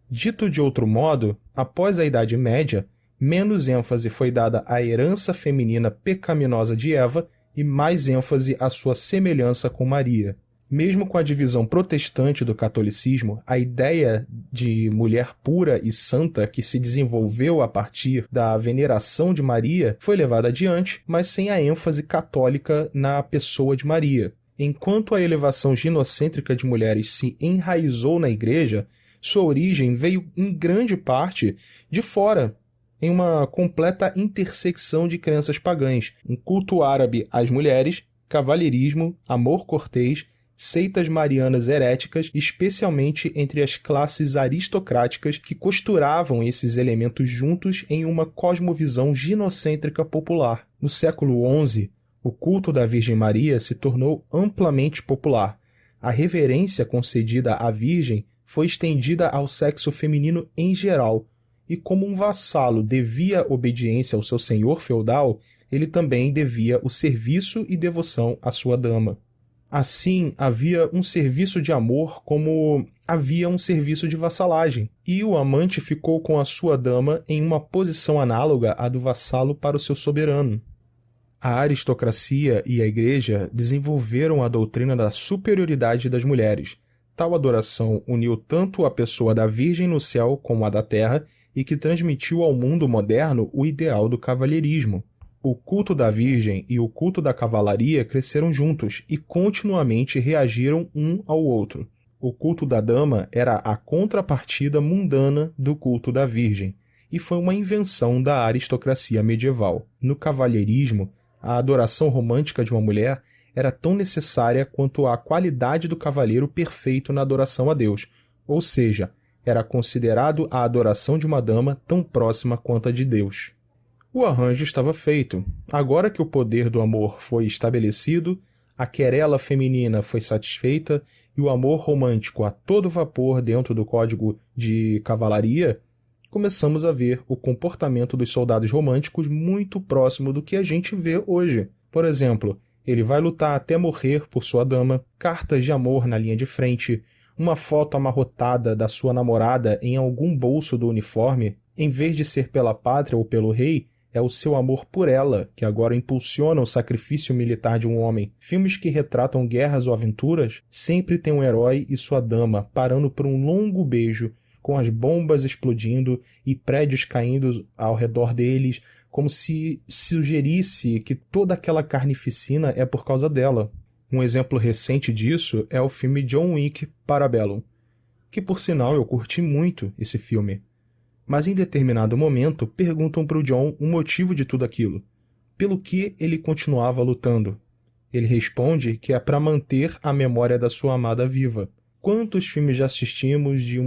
Dito de outro modo, após a Idade Média, menos ênfase foi dada à herança feminina pecaminosa de Eva e mais ênfase à sua semelhança com Maria. Mesmo com a divisão protestante do catolicismo, a ideia de mulher pura e santa que se desenvolveu a partir da veneração de Maria foi levada adiante, mas sem a ênfase católica na pessoa de Maria. Enquanto a elevação ginocêntrica de mulheres se enraizou na Igreja, sua origem veio em grande parte de fora, em uma completa intersecção de crenças pagãs, um culto árabe às mulheres, cavalheirismo, amor cortês, seitas marianas heréticas, especialmente entre as classes aristocráticas que costuravam esses elementos juntos em uma cosmovisão ginocêntrica popular. No século XI, o culto da Virgem Maria se tornou amplamente popular. A reverência concedida à Virgem foi estendida ao sexo feminino em geral, e como um vassalo devia obediência ao seu senhor feudal, ele também devia o serviço e devoção à sua dama. Assim, havia um serviço de amor como havia um serviço de vassalagem, e o amante ficou com a sua dama em uma posição análoga à do vassalo para o seu soberano. A aristocracia e a Igreja desenvolveram a doutrina da superioridade das mulheres. Tal adoração uniu tanto a pessoa da Virgem no céu como a da terra, e que transmitiu ao mundo moderno o ideal do cavalheirismo. O culto da Virgem e o culto da cavalaria cresceram juntos e continuamente reagiram um ao outro. O culto da dama era a contrapartida mundana do culto da Virgem, e foi uma invenção da aristocracia medieval. No cavalheirismo, a adoração romântica de uma mulher era tão necessária quanto a qualidade do cavaleiro perfeito na adoração a Deus, ou seja, era considerado a adoração de uma dama tão próxima quanto a de Deus. O arranjo estava feito. Agora que o poder do amor foi estabelecido, a querela feminina foi satisfeita e o amor romântico a todo vapor dentro do código de cavalaria, começamos a ver o comportamento dos soldados românticos muito próximo do que a gente vê hoje. Por exemplo, ele vai lutar até morrer por sua dama, cartas de amor na linha de frente, uma foto amarrotada da sua namorada em algum bolso do uniforme, em vez de ser pela pátria ou pelo rei, é o seu amor por ela, que agora impulsiona o sacrifício militar de um homem. Filmes que retratam guerras ou aventuras sempre têm um herói e sua dama parando por um longo beijo, com as bombas explodindo e prédios caindo ao redor deles, como se sugerisse que toda aquela carnificina é por causa dela. Um exemplo recente disso é o filme John Wick Parabellum, que por sinal eu curti muito esse filme. Mas em determinado momento perguntam para o John o motivo de tudo aquilo, pelo que ele continuava lutando. Ele responde que é para manter a memória da sua amada viva. Quantos filmes já assistimos de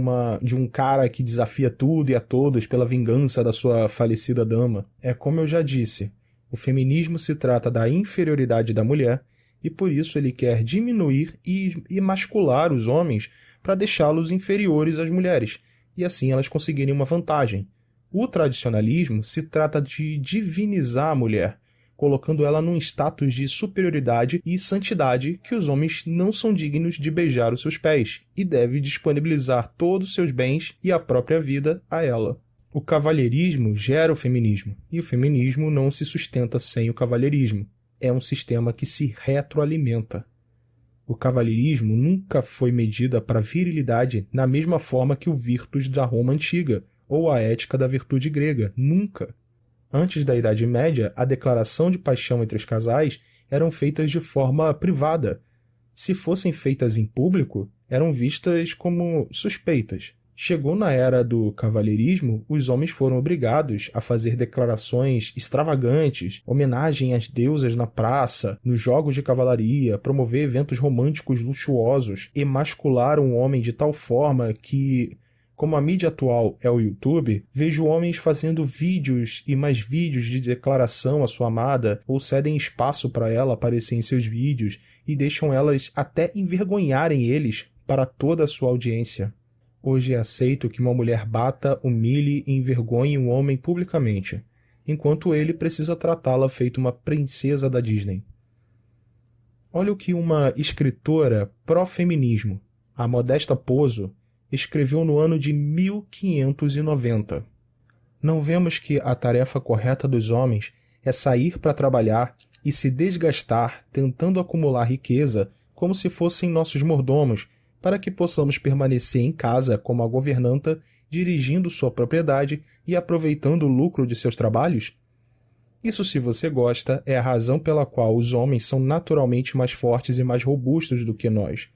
um cara que desafia tudo e a todos pela vingança da sua falecida dama? É como eu já disse, o feminismo se trata da inferioridade da mulher, e por isso ele quer diminuir e emascular os homens para deixá-los inferiores às mulheres, e assim elas conseguirem uma vantagem. O tradicionalismo se trata de divinizar a mulher, colocando ela num status de superioridade e santidade que os homens não são dignos de beijar os seus pés, e deve disponibilizar todos os seus bens e a própria vida a ela. O cavalheirismo gera o feminismo, e o feminismo não se sustenta sem o cavalheirismo. É um sistema que se retroalimenta. O cavalheirismo nunca foi medida para virilidade na mesma forma que o virtus da Roma antiga, ou a ética da virtude grega. Nunca. Antes da Idade Média, a declaração de paixão entre os casais eram feitas de forma privada. Se fossem feitas em público, eram vistas como suspeitas. Chegou na era do cavalheirismo, os homens foram obrigados a fazer declarações extravagantes, homenagem às deusas na praça, nos jogos de cavalaria, promover eventos românticos luxuosos, emascular um homem de tal forma que, como a mídia atual é o YouTube, vejo homens fazendo vídeos e mais vídeos de declaração à sua amada, ou cedem espaço para ela aparecer em seus vídeos e deixam elas até envergonharem eles para toda a sua audiência. Hoje é aceito que uma mulher bata, humilhe e envergonhe um homem publicamente, enquanto ele precisa tratá-la feito uma princesa da Disney. Olha o que uma escritora pró-feminismo, a Modesta Pozzo, escreveu no ano de 1590. Não vemos que a tarefa correta dos homens é sair para trabalhar e se desgastar tentando acumular riqueza como se fossem nossos mordomos, para que possamos permanecer em casa como a governanta, dirigindo sua propriedade e aproveitando o lucro de seus trabalhos? Isso, se você gosta, é a razão pela qual os homens são naturalmente mais fortes e mais robustos do que nós.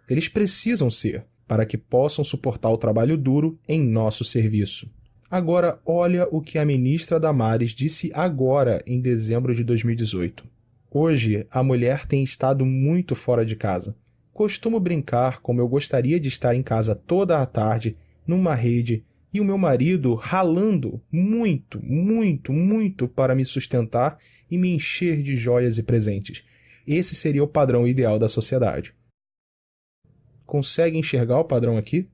Eles precisam ser, para que possam suportar o trabalho duro em nosso serviço. Agora, olha o que a ministra Damares disse agora, em dezembro de 2018. Hoje, a mulher tem estado muito fora de casa. Costumo brincar como eu gostaria de estar em casa toda a tarde, numa rede, e o meu marido ralando muito, muito, muito para me sustentar e me encher de joias e presentes. Esse seria o padrão ideal da sociedade. Consegue enxergar o padrão aqui?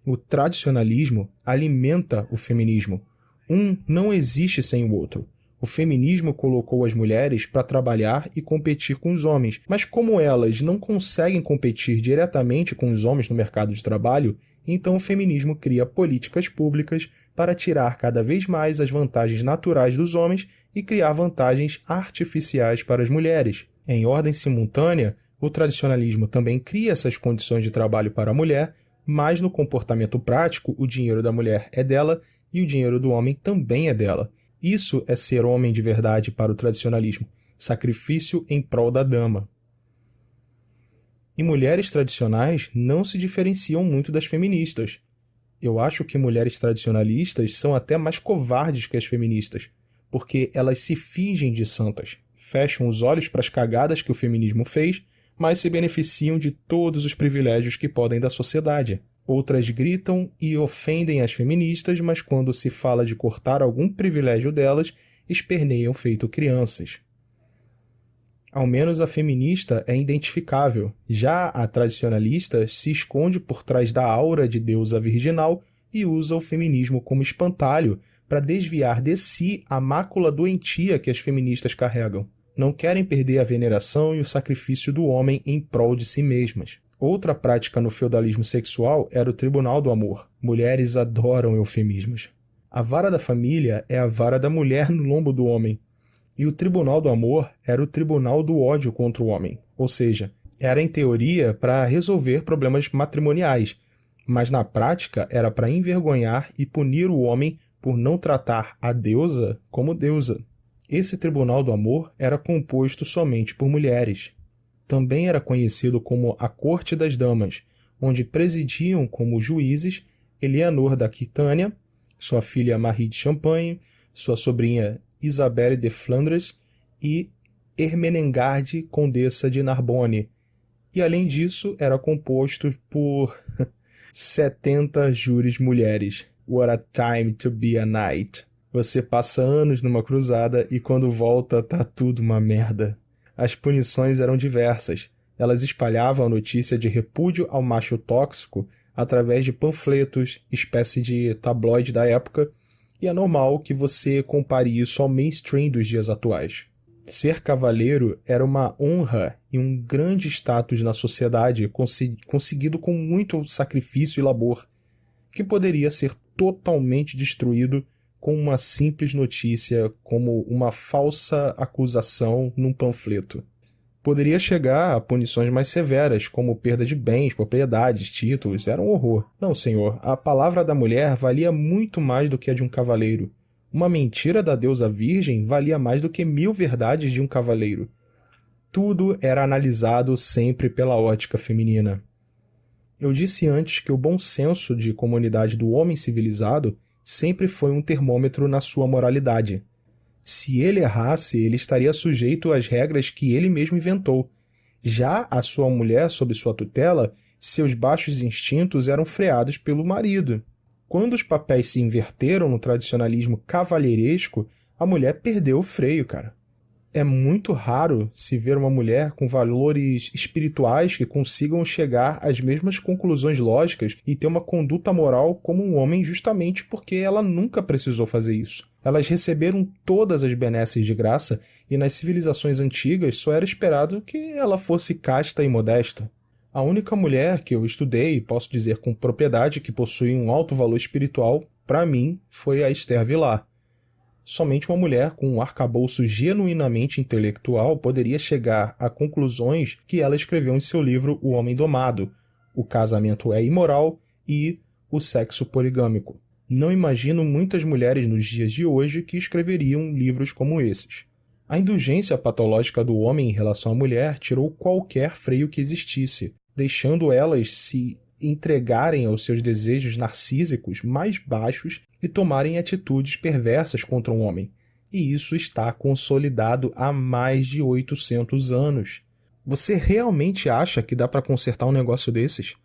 O tradicionalismo alimenta o feminismo. Um não existe sem o outro. O feminismo colocou as mulheres para trabalhar e competir com os homens, mas como elas não conseguem competir diretamente com os homens no mercado de trabalho, então o feminismo cria políticas públicas para tirar cada vez mais as vantagens naturais dos homens e criar vantagens artificiais para as mulheres. Em ordem simultânea, o tradicionalismo também cria essas condições de trabalho para a mulher, mas no comportamento prático o dinheiro da mulher é dela e o dinheiro do homem também é dela. Isso é ser homem de verdade para o tradicionalismo, sacrifício em prol da dama. E mulheres tradicionais não se diferenciam muito das feministas. Eu acho que mulheres tradicionalistas são até mais covardes que as feministas, porque elas se fingem de santas, fecham os olhos para as cagadas que o feminismo fez, mas se beneficiam de todos os privilégios que podem da sociedade. Outras gritam e ofendem as feministas, mas quando se fala de cortar algum privilégio delas, esperneiam feito crianças. Ao menos a feminista é identificável, já a tradicionalista se esconde por trás da aura de deusa virginal e usa o feminismo como espantalho para desviar de si a mácula doentia que as feministas carregam. Não querem perder a veneração e o sacrifício do homem em prol de si mesmas. Outra prática no feudalismo sexual era o tribunal do amor. Mulheres adoram eufemismos. A vara da família é a vara da mulher no lombo do homem. E o tribunal do amor era o tribunal do ódio contra o homem. Ou seja, era em teoria para resolver problemas matrimoniais, mas na prática era para envergonhar e punir o homem por não tratar a deusa como deusa. Esse tribunal do amor era composto somente por mulheres. Também era conhecido como a Corte das Damas, onde presidiam como juízes Eleanor da Aquitânia, sua filha Marie de Champagne, sua sobrinha Isabelle de Flandres e Ermengarde, condessa de Narbonne. E além disso, era composto por 70 júris mulheres. What a time to be a knight. Você passa anos numa cruzada e quando volta tá tudo uma merda. As punições eram diversas. Elas espalhavam a notícia de repúdio ao macho tóxico através de panfletos, espécie de tabloide da época, e é normal que você compare isso ao mainstream dos dias atuais. Ser cavaleiro era uma honra e um grande status na sociedade conseguido com muito sacrifício e labor, que poderia ser totalmente destruído com uma simples notícia como uma falsa acusação num panfleto. Poderia chegar a punições mais severas, como perda de bens, propriedades, títulos, era um horror. Não, senhor, a palavra da mulher valia muito mais do que a de um cavaleiro. Uma mentira da deusa virgem valia mais do que 1000 verdades de um cavaleiro. Tudo era analisado sempre pela ótica feminina. Eu disse antes que o bom senso de comunidade do homem civilizado sempre foi um termômetro na sua moralidade. Se ele errasse, ele estaria sujeito às regras que ele mesmo inventou. Já a sua mulher sob sua tutela, seus baixos instintos eram freados pelo marido. Quando os papéis se inverteram no tradicionalismo cavalheiresco, a mulher perdeu o freio, cara. É muito raro se ver uma mulher com valores espirituais que consigam chegar às mesmas conclusões lógicas e ter uma conduta moral como um homem justamente porque ela nunca precisou fazer isso. Elas receberam todas as benesses de graça e nas civilizações antigas só era esperado que ela fosse casta e modesta. A única mulher que eu estudei e posso dizer com propriedade que possui um alto valor espiritual, para mim, foi a Esther Vilar. Somente uma mulher com um arcabouço genuinamente intelectual poderia chegar a conclusões que ela escreveu em seu livro O Homem Domado, O Casamento é Imoral e O Sexo Poligâmico. Não imagino muitas mulheres nos dias de hoje que escreveriam livros como esses. A indulgência patológica do homem em relação à mulher tirou qualquer freio que existisse, deixando elas se entregarem aos seus desejos narcísicos mais baixos e tomarem atitudes perversas contra um homem. E isso está consolidado há mais de 800 anos. Você realmente acha que dá para consertar um negócio desses?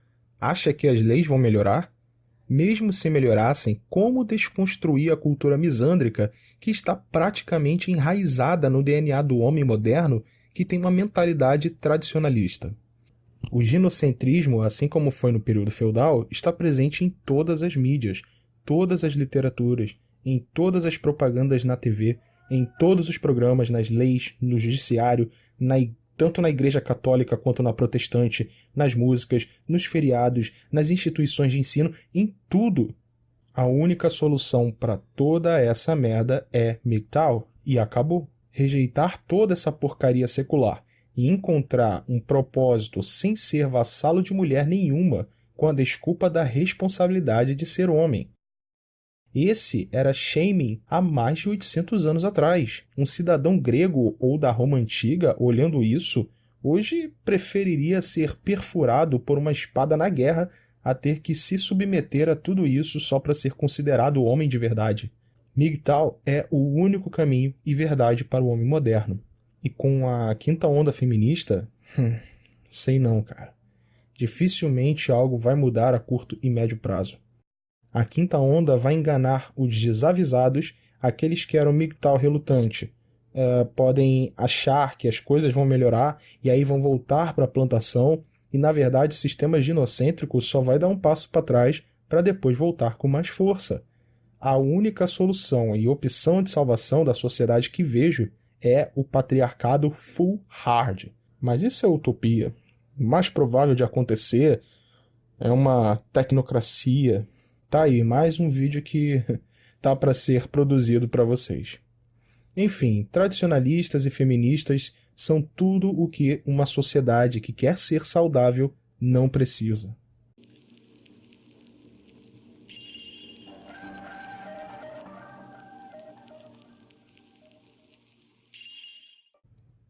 Acha que as leis vão melhorar? Mesmo se melhorassem, como desconstruir a cultura misândrica que está praticamente enraizada no DNA do homem moderno que tem uma mentalidade tradicionalista? O ginocentrismo, assim como foi no período feudal, está presente em todas as mídias, todas as literaturas, em todas as propagandas na TV, em todos os programas, nas leis, no judiciário, tanto na igreja católica quanto na protestante, nas músicas, nos feriados, nas instituições de ensino, em tudo. A única solução para toda essa merda é MGTOW, e acabou. Rejeitar toda essa porcaria secular e encontrar um propósito sem ser vassalo de mulher nenhuma, com a desculpa da responsabilidade de ser homem. Esse era shaming há mais de 800 anos atrás. Um cidadão grego ou da Roma Antiga, olhando isso, hoje preferiria ser perfurado por uma espada na guerra a ter que se submeter a tudo isso só para ser considerado homem de verdade. MGTOW é o único caminho e verdade para o homem moderno. E com a quinta onda feminista, sei não, cara. Dificilmente algo vai mudar a curto e médio prazo. A quinta onda vai enganar os desavisados, aqueles que eram MGTOW relutante. Podem achar que as coisas vão melhorar e aí vão voltar para a plantação e, na verdade, o sistema ginocêntrico só vai dar um passo para trás para depois voltar com mais força. A única solução e opção de salvação da sociedade que vejo é o patriarcado full hard. Mas isso é utopia. O mais provável de acontecer é uma tecnocracia. Tá aí, mais um vídeo que tá para ser produzido para vocês. Enfim, tradicionalistas e feministas são tudo o que uma sociedade que quer ser saudável não precisa.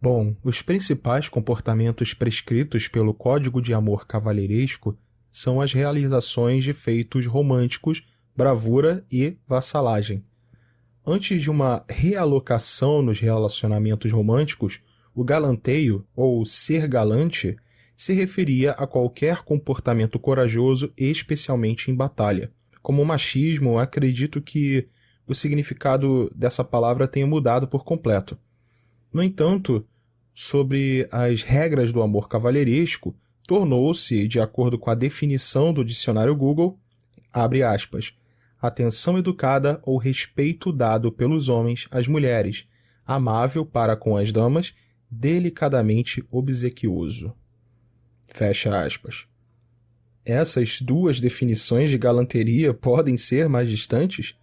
Bom, os principais comportamentos prescritos pelo Código de Amor Cavalheiresco são as realizações de feitos românticos, bravura e vassalagem. Antes de uma realocação nos relacionamentos românticos, o galanteio, ou ser galante, se referia a qualquer comportamento corajoso, especialmente em batalha. Como o machismo, acredito que o significado dessa palavra tenha mudado por completo. No entanto, sobre as regras do amor cavalheiresco, tornou-se, de acordo com a definição do dicionário Google, abre aspas, atenção educada ou respeito dado pelos homens às mulheres, amável para com as damas, delicadamente obsequioso. Fecha aspas. Essas duas definições de galanteria podem ser mais distantes?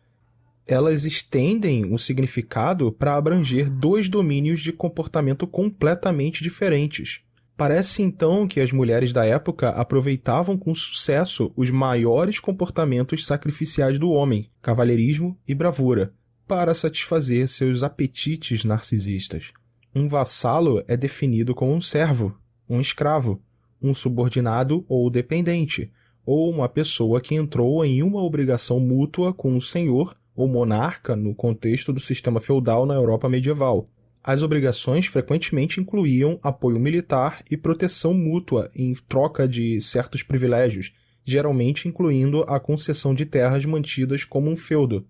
Elas estendem o significado para abranger dois domínios de comportamento completamente diferentes. Parece então que as mulheres da época aproveitavam com sucesso os maiores comportamentos sacrificiais do homem, cavalheirismo e bravura, para satisfazer seus apetites narcisistas. Um vassalo é definido como um servo, um escravo, um subordinado ou dependente, ou uma pessoa que entrou em uma obrigação mútua com o senhor ou monarca no contexto do sistema feudal na Europa medieval. As obrigações frequentemente incluíam apoio militar e proteção mútua em troca de certos privilégios, geralmente incluindo a concessão de terras mantidas como um feudo.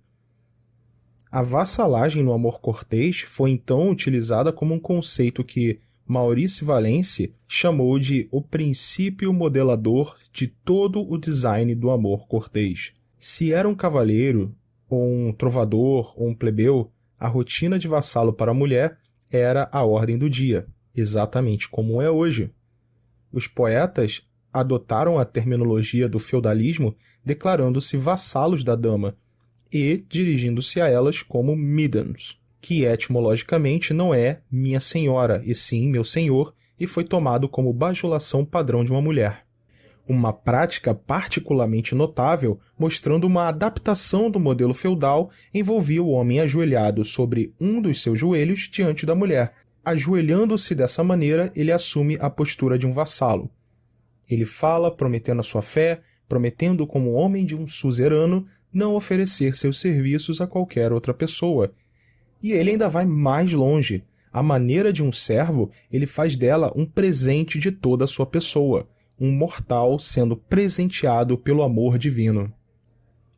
A vassalagem no amor cortês foi então utilizada como um conceito que Maurice Valence chamou de o princípio modelador de todo o design do amor cortês. Se era um cavalheiro, ou um trovador, ou um plebeu, a rotina de vassalo para a mulher era a ordem do dia, exatamente como é hoje. Os poetas adotaram a terminologia do feudalismo, declarando-se vassalos da dama e dirigindo-se a elas como middens, que etimologicamente não é minha senhora, e sim meu senhor, e foi tomado como bajulação padrão de uma mulher. Uma prática particularmente notável, mostrando uma adaptação do modelo feudal, envolvia o homem ajoelhado sobre um dos seus joelhos diante da mulher. Ajoelhando-se dessa maneira, ele assume a postura de um vassalo. Ele fala, prometendo a sua fé, prometendo como homem de um suzerano não oferecer seus serviços a qualquer outra pessoa. E ele ainda vai mais longe. À maneira de um servo, ele faz dela um presente de toda a sua pessoa, um mortal sendo presenteado pelo amor divino.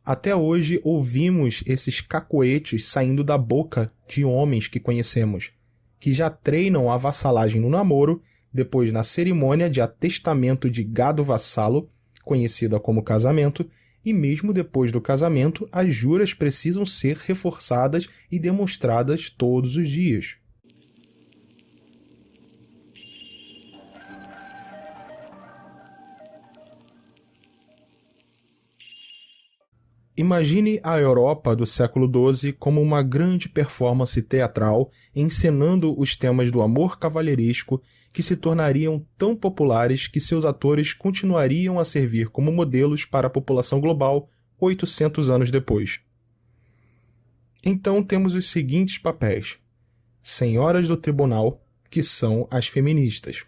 Até hoje ouvimos esses cacoetes saindo da boca de homens que conhecemos, que já treinam a vassalagem no namoro, depois na cerimônia de atestamento de gado vassalo, conhecida como casamento, e mesmo depois do casamento, as juras precisam ser reforçadas e demonstradas todos os dias. Imagine a Europa do século XII como uma grande performance teatral encenando os temas do amor cavalheiresco que se tornariam tão populares que seus atores continuariam a servir como modelos para a população global 800 anos depois. Então temos os seguintes papéis: senhoras do tribunal, que são as feministas.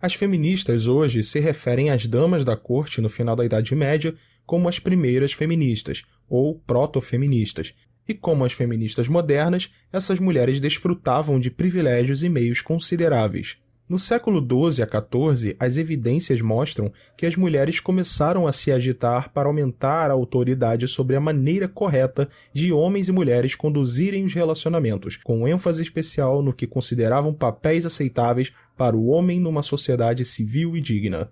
As feministas hoje se referem às damas da corte no final da Idade Média como as primeiras feministas, ou proto-feministas, e como as feministas modernas, essas mulheres desfrutavam de privilégios e meios consideráveis. No século XII a XIV, as evidências mostram que as mulheres começaram a se agitar para aumentar a autoridade sobre a maneira correta de homens e mulheres conduzirem os relacionamentos, com ênfase especial no que consideravam papéis aceitáveis para o homem numa sociedade civil e digna.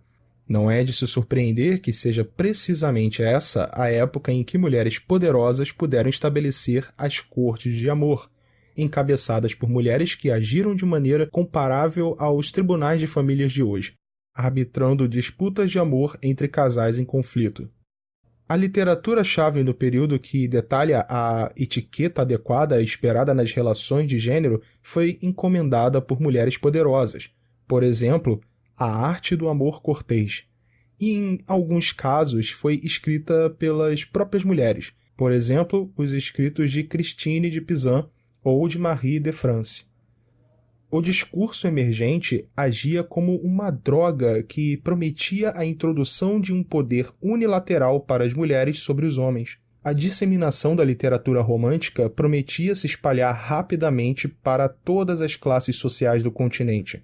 Não é de se surpreender que seja precisamente essa a época em que mulheres poderosas puderam estabelecer as cortes de amor, encabeçadas por mulheres que agiram de maneira comparável aos tribunais de famílias de hoje, arbitrando disputas de amor entre casais em conflito. A literatura-chave do período que detalha a etiqueta adequada esperada nas relações de gênero foi encomendada por mulheres poderosas. Por exemplo, A Arte do Amor Cortês, e em alguns casos foi escrita pelas próprias mulheres, por exemplo, os escritos de Christine de Pizan ou de Marie de France. O discurso emergente agia como uma droga que prometia a introdução de um poder unilateral para as mulheres sobre os homens. A disseminação da literatura romântica prometia se espalhar rapidamente para todas as classes sociais do continente.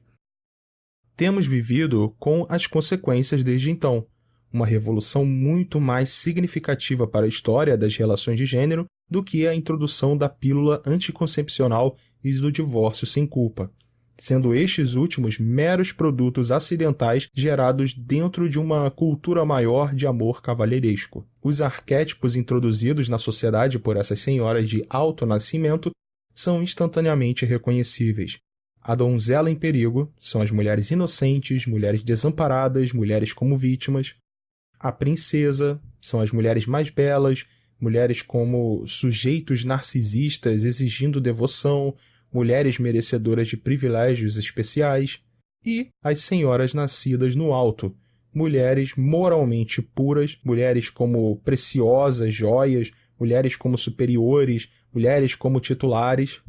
Temos vivido com as consequências desde então, uma revolução muito mais significativa para a história das relações de gênero do que a introdução da pílula anticoncepcional e do divórcio sem culpa, sendo estes últimos meros produtos acidentais gerados dentro de uma cultura maior de amor cavalheiresco. Os arquétipos introduzidos na sociedade por essas senhoras de alto nascimento são instantaneamente reconhecíveis. A donzela em perigo são as mulheres inocentes, mulheres desamparadas, mulheres como vítimas. a princesa, são as mulheres mais belas, mulheres como sujeitos narcisistas exigindo devoção, mulheres merecedoras de privilégios especiais, e as senhoras nascidas no alto, mulheres moralmente puras, mulheres como preciosas joias, mulheres como superiores, mulheres como titulares.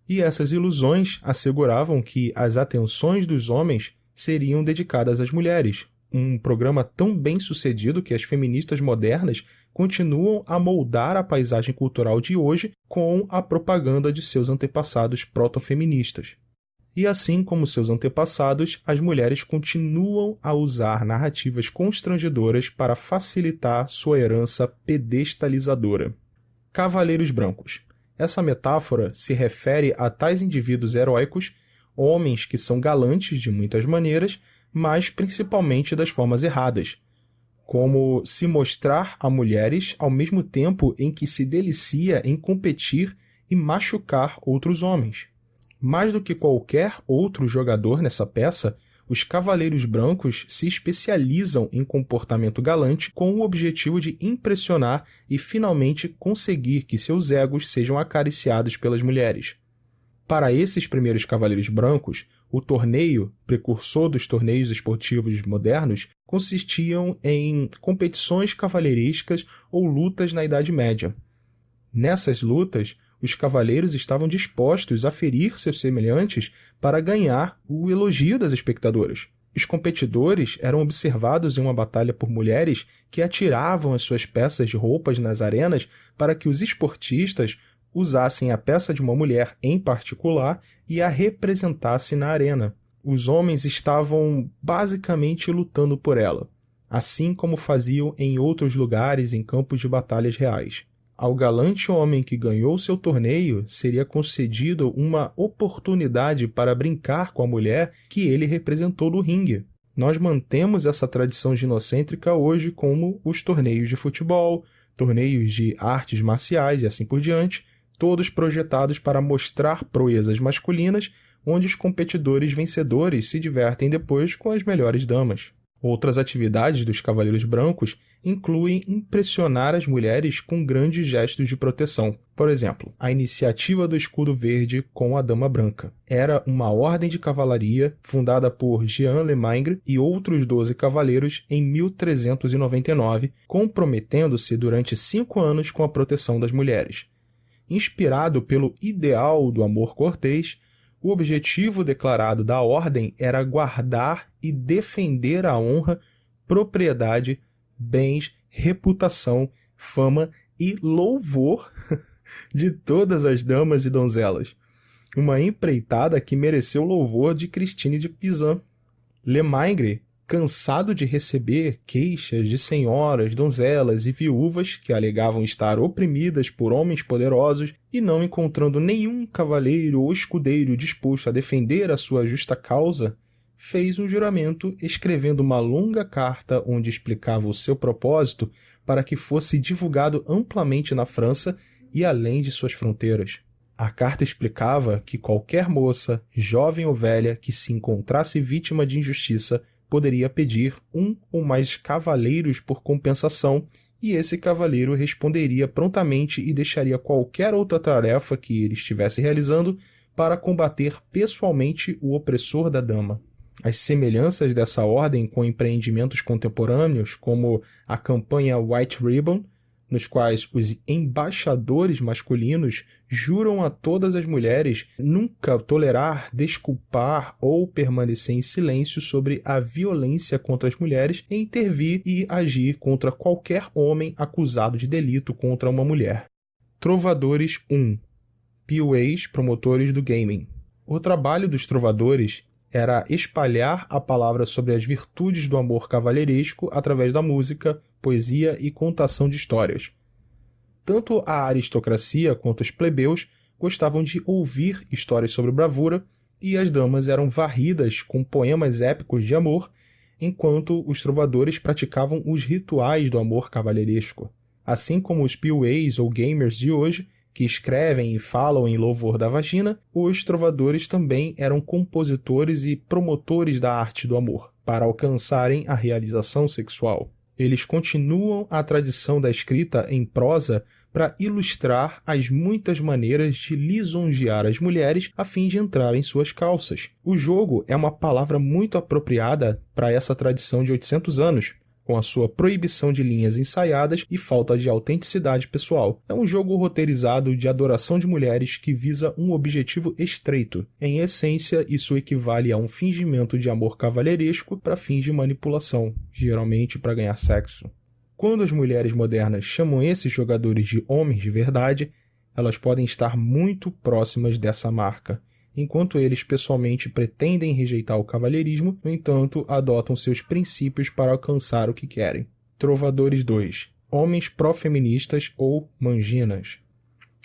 E essas ilusões asseguravam que as atenções dos homens seriam dedicadas às mulheres, um programa tão bem sucedido que as feministas modernas continuam a moldar a paisagem cultural de hoje com a propaganda de seus antepassados protofeministas. E assim como seus antepassados, as mulheres continuam a usar narrativas constrangedoras para facilitar sua herança pedestalizadora. Cavaleiros brancos. Essa metáfora se refere a tais indivíduos heróicos, homens que são galantes de muitas maneiras, mas principalmente das formas erradas, como se mostrar a mulheres ao mesmo tempo em que se delicia em competir e machucar outros homens. Mais do que qualquer outro jogador nessa peça, os cavaleiros brancos se especializam em comportamento galante com o objetivo de impressionar e finalmente conseguir que seus egos sejam acariciados pelas mulheres. Para esses primeiros cavaleiros brancos, o torneio, precursor dos torneios esportivos modernos, consistiam em competições cavalheirescas ou lutas na Idade Média. Nessas lutas, os cavaleiros estavam dispostos a ferir seus semelhantes para ganhar o elogio das espectadoras. Os competidores eram observados em uma batalha por mulheres que atiravam as suas peças de roupas nas arenas para que os esportistas usassem a peça de uma mulher em particular e a representassem na arena. Os homens estavam basicamente lutando por ela, assim como faziam em outros lugares em campos de batalhas reais. Ao galante homem que ganhou seu torneio seria concedido uma oportunidade para brincar com a mulher que ele representou no ringue. Nós mantemos essa tradição ginocêntrica hoje como os torneios de futebol, torneios de artes marciais e assim por diante, todos projetados para mostrar proezas masculinas, onde os competidores vencedores se divertem depois com as melhores damas. Outras atividades dos cavaleiros brancos incluem impressionar as mulheres com grandes gestos de proteção. Por exemplo, a iniciativa do escudo verde com a dama branca. Era uma ordem de cavalaria fundada por Jean Lemaitre e outros 12 cavaleiros em 1399, comprometendo-se durante 5 anos com a proteção das mulheres. Inspirado pelo ideal do amor cortês, o objetivo declarado da ordem era guardar e defender a honra, propriedade, bens, reputação, fama e louvor de todas as damas e donzelas. Uma empreitada que mereceu louvor de Christine de Pizan. Lemaitre, cansado de receber queixas de senhoras, donzelas e viúvas que alegavam estar oprimidas por homens poderosos e não encontrando nenhum cavaleiro ou escudeiro disposto a defender a sua justa causa, fez um juramento escrevendo uma longa carta onde explicava o seu propósito para que fosse divulgado amplamente na França e além de suas fronteiras. A carta explicava que qualquer moça, jovem ou velha, que se encontrasse vítima de injustiça poderia pedir um ou mais cavaleiros por compensação, e esse cavaleiro responderia prontamente e deixaria qualquer outra tarefa que ele estivesse realizando para combater pessoalmente o opressor da dama. As semelhanças dessa ordem com empreendimentos contemporâneos, como a campanha White Ribbon, nos quais os embaixadores masculinos juram a todas as mulheres nunca tolerar, desculpar ou permanecer em silêncio sobre a violência contra as mulheres e intervir e agir contra qualquer homem acusado de delito contra uma mulher. Trovadores 1. POAs, promotores do gaming. O trabalho dos trovadores era espalhar a palavra sobre as virtudes do amor cavalheiresco através da música, poesia e contação de histórias. Tanto a aristocracia quanto os plebeus gostavam de ouvir histórias sobre bravura e as damas eram varridas com poemas épicos de amor, enquanto os trovadores praticavam os rituais do amor cavalheiresco. Assim como os POAs ou gamers de hoje, que escrevem e falam em louvor da vagina, os trovadores também eram compositores e promotores da arte do amor, para alcançarem a realização sexual. Eles continuam a tradição da escrita em prosa para ilustrar as muitas maneiras de lisonjear as mulheres a fim de entrar em suas calças. O jogo é uma palavra muito apropriada para essa tradição de 800 anos, com a sua proibição de linhas ensaiadas e falta de autenticidade pessoal. É um jogo roteirizado de adoração de mulheres que visa um objetivo estreito. Em essência, isso equivale a um fingimento de amor cavalheiresco para fins de manipulação, geralmente para ganhar sexo. Quando as mulheres modernas chamam esses jogadores de homens de verdade, elas podem estar muito próximas dessa marca. Enquanto eles pessoalmente pretendem rejeitar o cavalheirismo, no entanto, adotam seus princípios para alcançar o que querem. Trovadores 2. Homens pró-feministas ou manginas.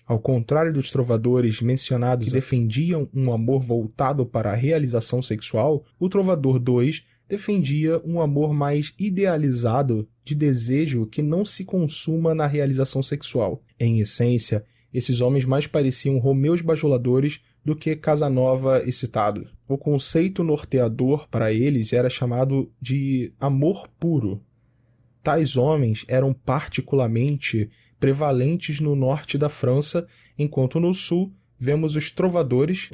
Ao contrário dos trovadores mencionados que defendiam um amor voltado para a realização sexual, o Trovador 2 defendia um amor mais idealizado de desejo que não se consuma na realização sexual. Em essência, esses homens mais pareciam Romeus bajuladores do que Casanova excitado. O conceito norteador para eles era chamado de amor puro. Tais homens eram particularmente prevalentes no norte da França, enquanto no sul vemos os trovadores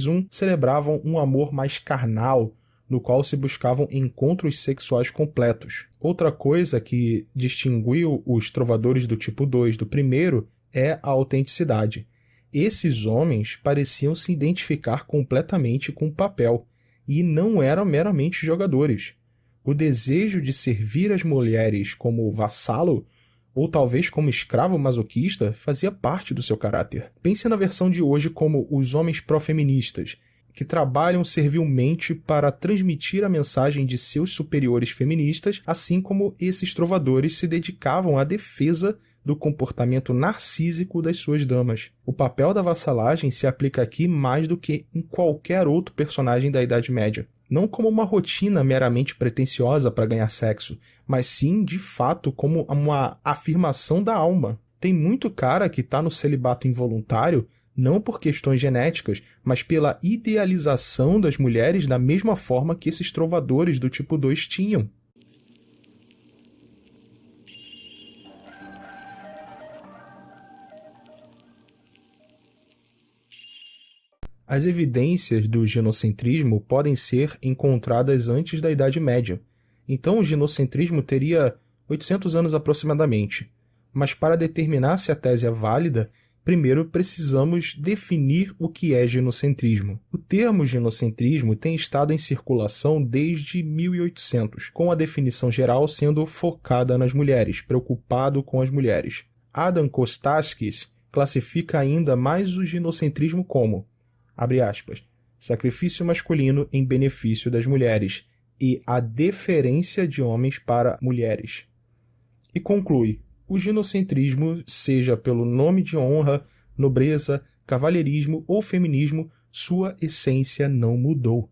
1, celebravam um amor mais carnal, no qual se buscavam encontros sexuais completos. Outra coisa que distinguiu os trovadores do tipo 2 do primeiro é a autenticidade. Esses homens pareciam se identificar completamente com o papel e não eram meramente jogadores. O desejo de servir as mulheres como vassalo ou talvez como escravo masoquista fazia parte do seu caráter. Pense na versão de hoje como os homens pró-feministas, que trabalham servilmente para transmitir a mensagem de seus superiores feministas, assim como esses trovadores se dedicavam à defesa do comportamento narcísico das suas damas. O papel da vassalagem se aplica aqui mais do que em qualquer outro personagem da Idade Média. Não como uma rotina meramente pretensiosa para ganhar sexo, mas sim, de fato, como uma afirmação da alma. Tem muito cara que está no celibato involuntário não por questões genéticas, mas pela idealização das mulheres da mesma forma que esses trovadores do tipo 2 tinham. As evidências do ginocentrismo podem ser encontradas antes da Idade Média. Então o ginocentrismo teria 800 anos aproximadamente. Mas para determinar se a tese é válida, primeiro precisamos definir o que é ginocentrismo. O termo ginocentrismo tem estado em circulação desde 1800, com a definição geral sendo focada nas mulheres, preocupado com as mulheres. Adam Kostakis classifica ainda mais o ginocentrismo como, abre aspas, sacrifício masculino em benefício das mulheres e a deferência de homens para mulheres. E conclui, o ginocentrismo, seja pelo nome de honra, nobreza, cavalheirismo ou feminismo, sua essência não mudou.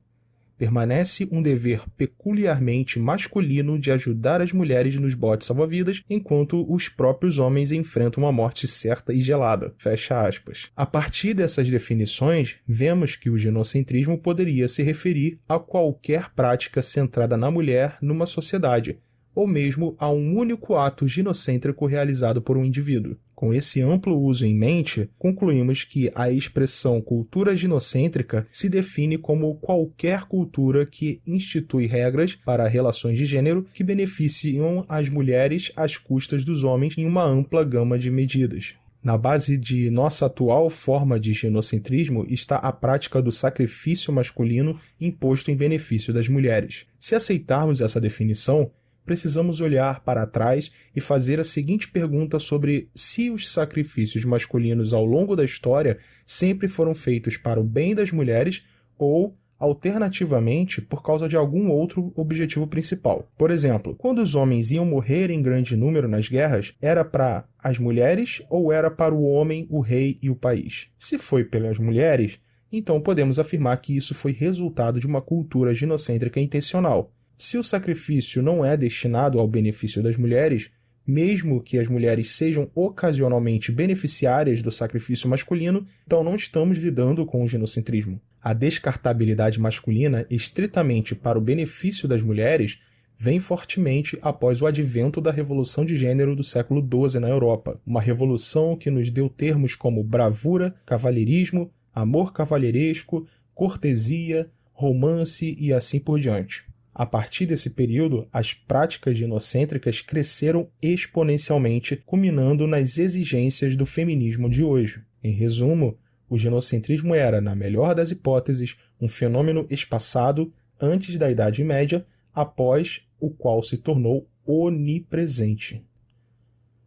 Permanece um dever peculiarmente masculino de ajudar as mulheres nos botes salva-vidas, enquanto os próprios homens enfrentam uma morte certa e gelada. Fecha aspas. A partir dessas definições, vemos que o ginocentrismo poderia se referir a qualquer prática centrada na mulher numa sociedade, ou mesmo a um único ato ginocêntrico realizado por um indivíduo. Com esse amplo uso em mente, concluímos que a expressão cultura ginocêntrica se define como qualquer cultura que institui regras para relações de gênero que beneficiam as mulheres às custas dos homens em uma ampla gama de medidas. Na base de nossa atual forma de ginocentrismo está a prática do sacrifício masculino imposto em benefício das mulheres. Se aceitarmos essa definição, precisamos olhar para trás e fazer a seguinte pergunta sobre se os sacrifícios masculinos ao longo da história sempre foram feitos para o bem das mulheres ou, alternativamente, por causa de algum outro objetivo principal. Por exemplo, quando os homens iam morrer em grande número nas guerras, era para as mulheres ou era para o homem, o rei e o país? Se foi pelas mulheres, então podemos afirmar que isso foi resultado de uma cultura ginocêntrica intencional. Se o sacrifício não é destinado ao benefício das mulheres, mesmo que as mulheres sejam ocasionalmente beneficiárias do sacrifício masculino, então não estamos lidando com o ginocentrismo. A descartabilidade masculina, estritamente para o benefício das mulheres, vem fortemente após o advento da Revolução de Gênero do século XII na Europa, uma revolução que nos deu termos como bravura, cavalheirismo, amor cavalheiresco, cortesia, romance e assim por diante. A partir desse período, as práticas ginocêntricas cresceram exponencialmente, culminando nas exigências do feminismo de hoje. Em resumo, o ginocentrismo era, na melhor das hipóteses, um fenômeno espaçado antes da Idade Média, após o qual se tornou onipresente.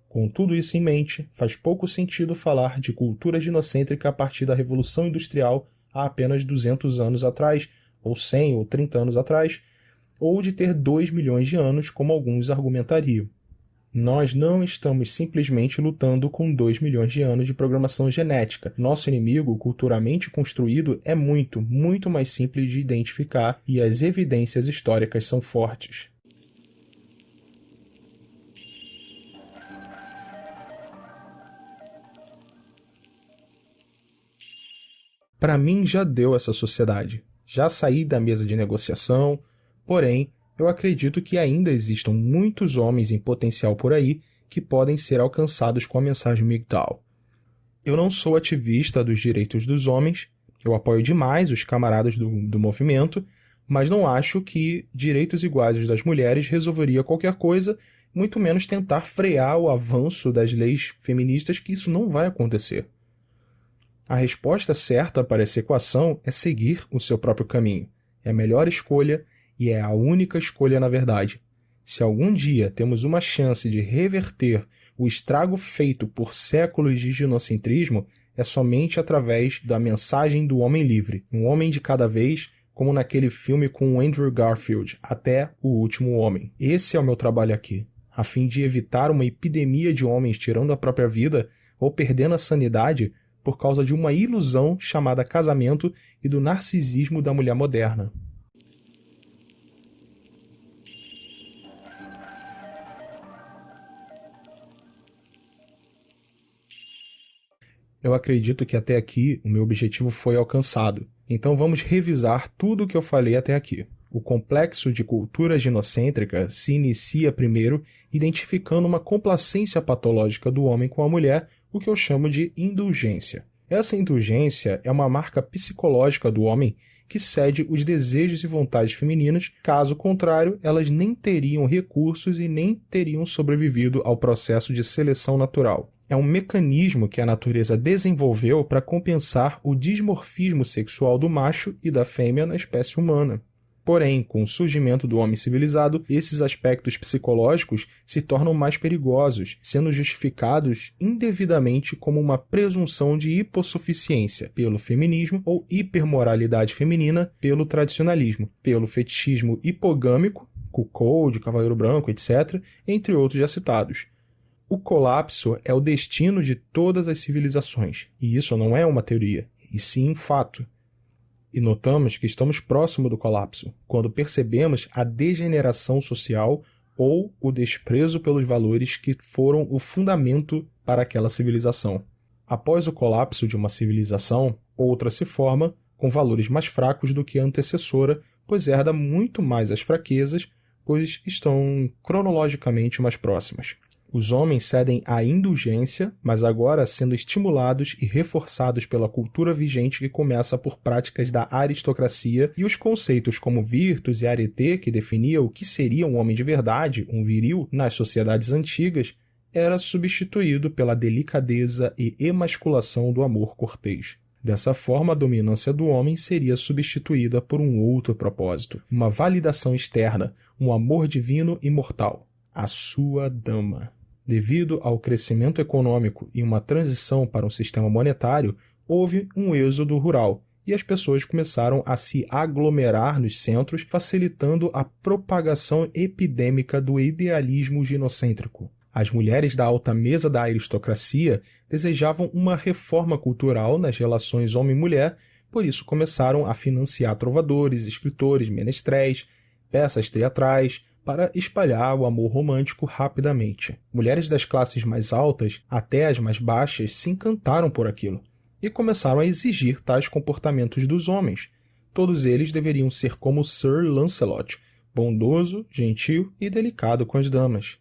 Com tudo isso em mente, faz pouco sentido falar de cultura ginocêntrica a partir da Revolução Industrial há apenas 200 anos atrás, ou 100 ou 30 anos atrás, ou de ter 2 milhões de anos, como alguns argumentariam. Nós não estamos simplesmente lutando com 2 milhões de anos de programação genética. Nosso inimigo, culturalmente construído, é muito, muito mais simples de identificar e as evidências históricas são fortes. Para mim já deu essa sociedade. Já saí da mesa de negociação, porém, eu acredito que ainda existam muitos homens em potencial por aí que podem ser alcançados com a mensagem MGTOW. Eu não sou ativista dos direitos dos homens, eu apoio demais os camaradas do movimento, mas não acho que direitos iguais aos das mulheres resolveria qualquer coisa, muito menos tentar frear o avanço das leis feministas, que isso não vai acontecer. A resposta certa para essa equação é seguir o seu próprio caminho. É a melhor escolha e é a única escolha na verdade. Se algum dia temos uma chance de reverter o estrago feito por séculos de ginocentrismo, é somente através da mensagem do homem livre, um homem de cada vez, como naquele filme com o Andrew Garfield, Até o Último Homem. Esse é o meu trabalho aqui, a fim de evitar uma epidemia de homens tirando a própria vida ou perdendo a sanidade por causa de uma ilusão chamada casamento e do narcisismo da mulher moderna. Eu acredito que até aqui o meu objetivo foi alcançado. Então vamos revisar tudo o que eu falei até aqui. O complexo de cultura ginocêntrica se inicia primeiro identificando uma complacência patológica do homem com a mulher, o que eu chamo de indulgência. Essa indulgência é uma marca psicológica do homem que cede os desejos e vontades femininos, caso contrário, elas nem teriam recursos e nem teriam sobrevivido ao processo de seleção natural. É um mecanismo que a natureza desenvolveu para compensar o dimorfismo sexual do macho e da fêmea na espécie humana. Porém, com o surgimento do homem civilizado, esses aspectos psicológicos se tornam mais perigosos, sendo justificados indevidamente como uma presunção de hipossuficiência pelo feminismo ou hipermoralidade feminina pelo tradicionalismo, pelo fetichismo hipogâmico, cuckold, cavaleiro branco, etc., entre outros já citados. O colapso é o destino de todas as civilizações, e isso não é uma teoria, e sim um fato. E notamos que estamos próximo do colapso, quando percebemos a degeneração social ou o desprezo pelos valores que foram o fundamento para aquela civilização. Após o colapso de uma civilização, outra se forma com valores mais fracos do que a antecessora, pois herda muito mais as fraquezas, pois estão cronologicamente mais próximas. Os homens cedem à indulgência, mas agora sendo estimulados e reforçados pela cultura vigente que começa por práticas da aristocracia e os conceitos como virtus e arete, que definia o que seria um homem de verdade, um viril, nas sociedades antigas, era substituído pela delicadeza e emasculação do amor cortês. Dessa forma, a dominância do homem seria substituída por um outro propósito, uma validação externa, um amor divino imortal, a sua dama. Devido ao crescimento econômico e uma transição para um sistema monetário, houve um êxodo rural e as pessoas começaram a se aglomerar nos centros, facilitando a propagação epidêmica do idealismo ginocêntrico. As mulheres da alta mesa da aristocracia desejavam uma reforma cultural nas relações homem-mulher, por isso começaram a financiar trovadores, escritores, menestréis, peças teatrais, para espalhar o amor romântico rapidamente. Mulheres das classes mais altas, até as mais baixas, se encantaram por aquilo e começaram a exigir tais comportamentos dos homens. Todos eles deveriam ser como Sir Lancelot, bondoso, gentil e delicado com as damas.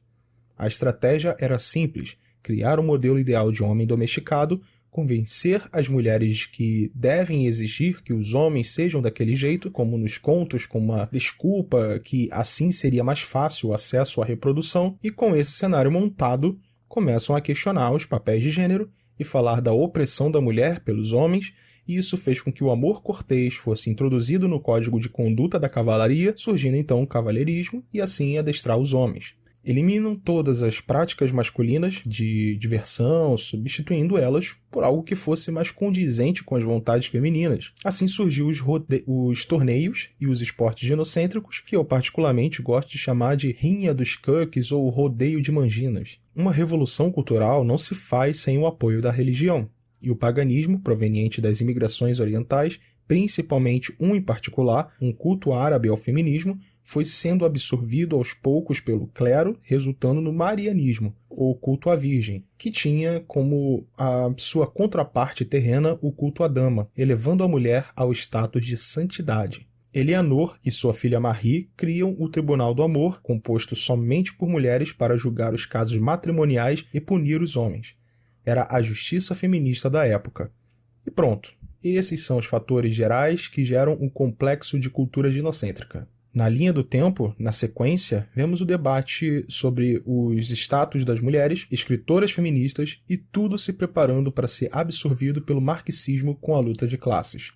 A estratégia era simples: criar um modelo ideal de homem domesticado, convencer as mulheres que devem exigir que os homens sejam daquele jeito, como nos contos, com uma desculpa que assim seria mais fácil o acesso à reprodução, e com esse cenário montado, começam a questionar os papéis de gênero e falar da opressão da mulher pelos homens, e isso fez com que o amor cortês fosse introduzido no código de conduta da cavalaria, surgindo então o cavalheirismo e assim adestrar os homens. Eliminam todas as práticas masculinas de diversão, substituindo elas por algo que fosse mais condizente com as vontades femininas. Assim surgiu os torneios e os esportes genocêntricos, que eu particularmente gosto de chamar de rinha dos cucks ou rodeio de manginas. Uma revolução cultural não se faz sem o apoio da religião, e o paganismo, proveniente das imigrações orientais, principalmente um em particular, um culto árabe ao feminismo, foi sendo absorvido aos poucos pelo clero, resultando no marianismo, ou culto à virgem, que tinha como a sua contraparte terrena o culto à dama, elevando a mulher ao status de santidade. Eleanor e sua filha Marie criam o Tribunal do Amor, composto somente por mulheres para julgar os casos matrimoniais e punir os homens. Era a justiça feminista da época. E pronto, esses são os fatores gerais que geram o complexo de cultura ginocêntrica. Na linha do tempo, na sequência, vemos o debate sobre os status das mulheres, escritoras feministas e tudo se preparando para ser absorvido pelo marxismo com a luta de classes.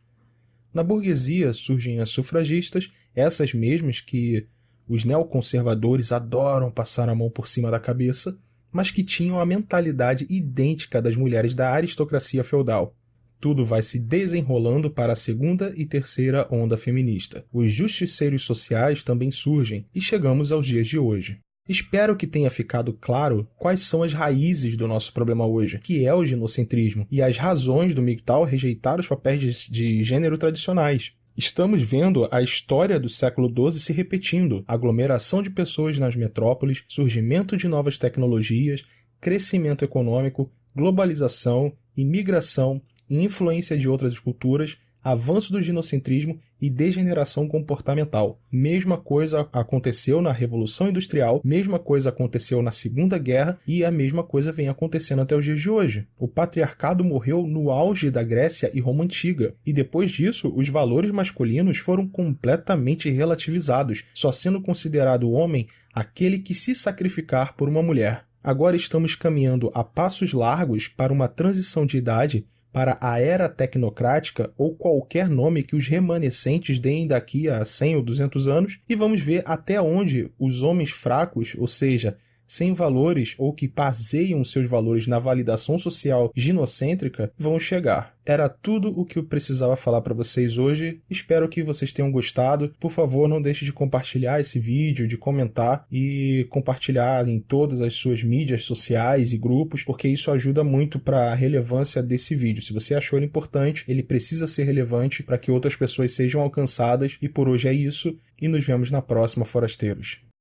Na burguesia surgem as sufragistas, essas mesmas que os neoconservadores adoram passar a mão por cima da cabeça, mas que tinham a mentalidade idêntica das mulheres da aristocracia feudal. Tudo vai se desenrolando para a segunda e terceira onda feminista. Os justiceiros sociais também surgem e chegamos aos dias de hoje. Espero que tenha ficado claro quais são as raízes do nosso problema hoje, que é o ginocentrismo, e as razões do MGTOW rejeitar os papéis de gênero tradicionais. Estamos vendo a história do século XII se repetindo: aglomeração de pessoas nas metrópoles, surgimento de novas tecnologias, crescimento econômico, globalização, imigração, influência de outras culturas, avanço do ginocentrismo e degeneração comportamental. Mesma coisa aconteceu na Revolução Industrial, mesma coisa aconteceu na Segunda Guerra e a mesma coisa vem acontecendo até os dias de hoje. O patriarcado morreu no auge da Grécia e Roma Antiga, e depois disso os valores masculinos foram completamente relativizados, só sendo considerado o homem aquele que se sacrificar por uma mulher. Agora estamos caminhando a passos largos para uma transição de idade para a era tecnocrática ou qualquer nome que os remanescentes deem daqui a 100 ou 200 anos, e vamos ver até onde os homens fracos, ou seja, sem valores ou que baseiam seus valores na validação social ginocêntrica, vão chegar. Era tudo o que eu precisava falar para vocês hoje. Espero que vocês tenham gostado. Por favor, não deixe de compartilhar esse vídeo, de comentar e compartilhar em todas as suas mídias sociais e grupos, porque isso ajuda muito para a relevância desse vídeo. Se você achou ele importante, ele precisa ser relevante para que outras pessoas sejam alcançadas. E por hoje é isso, e nos vemos na próxima, forasteiros.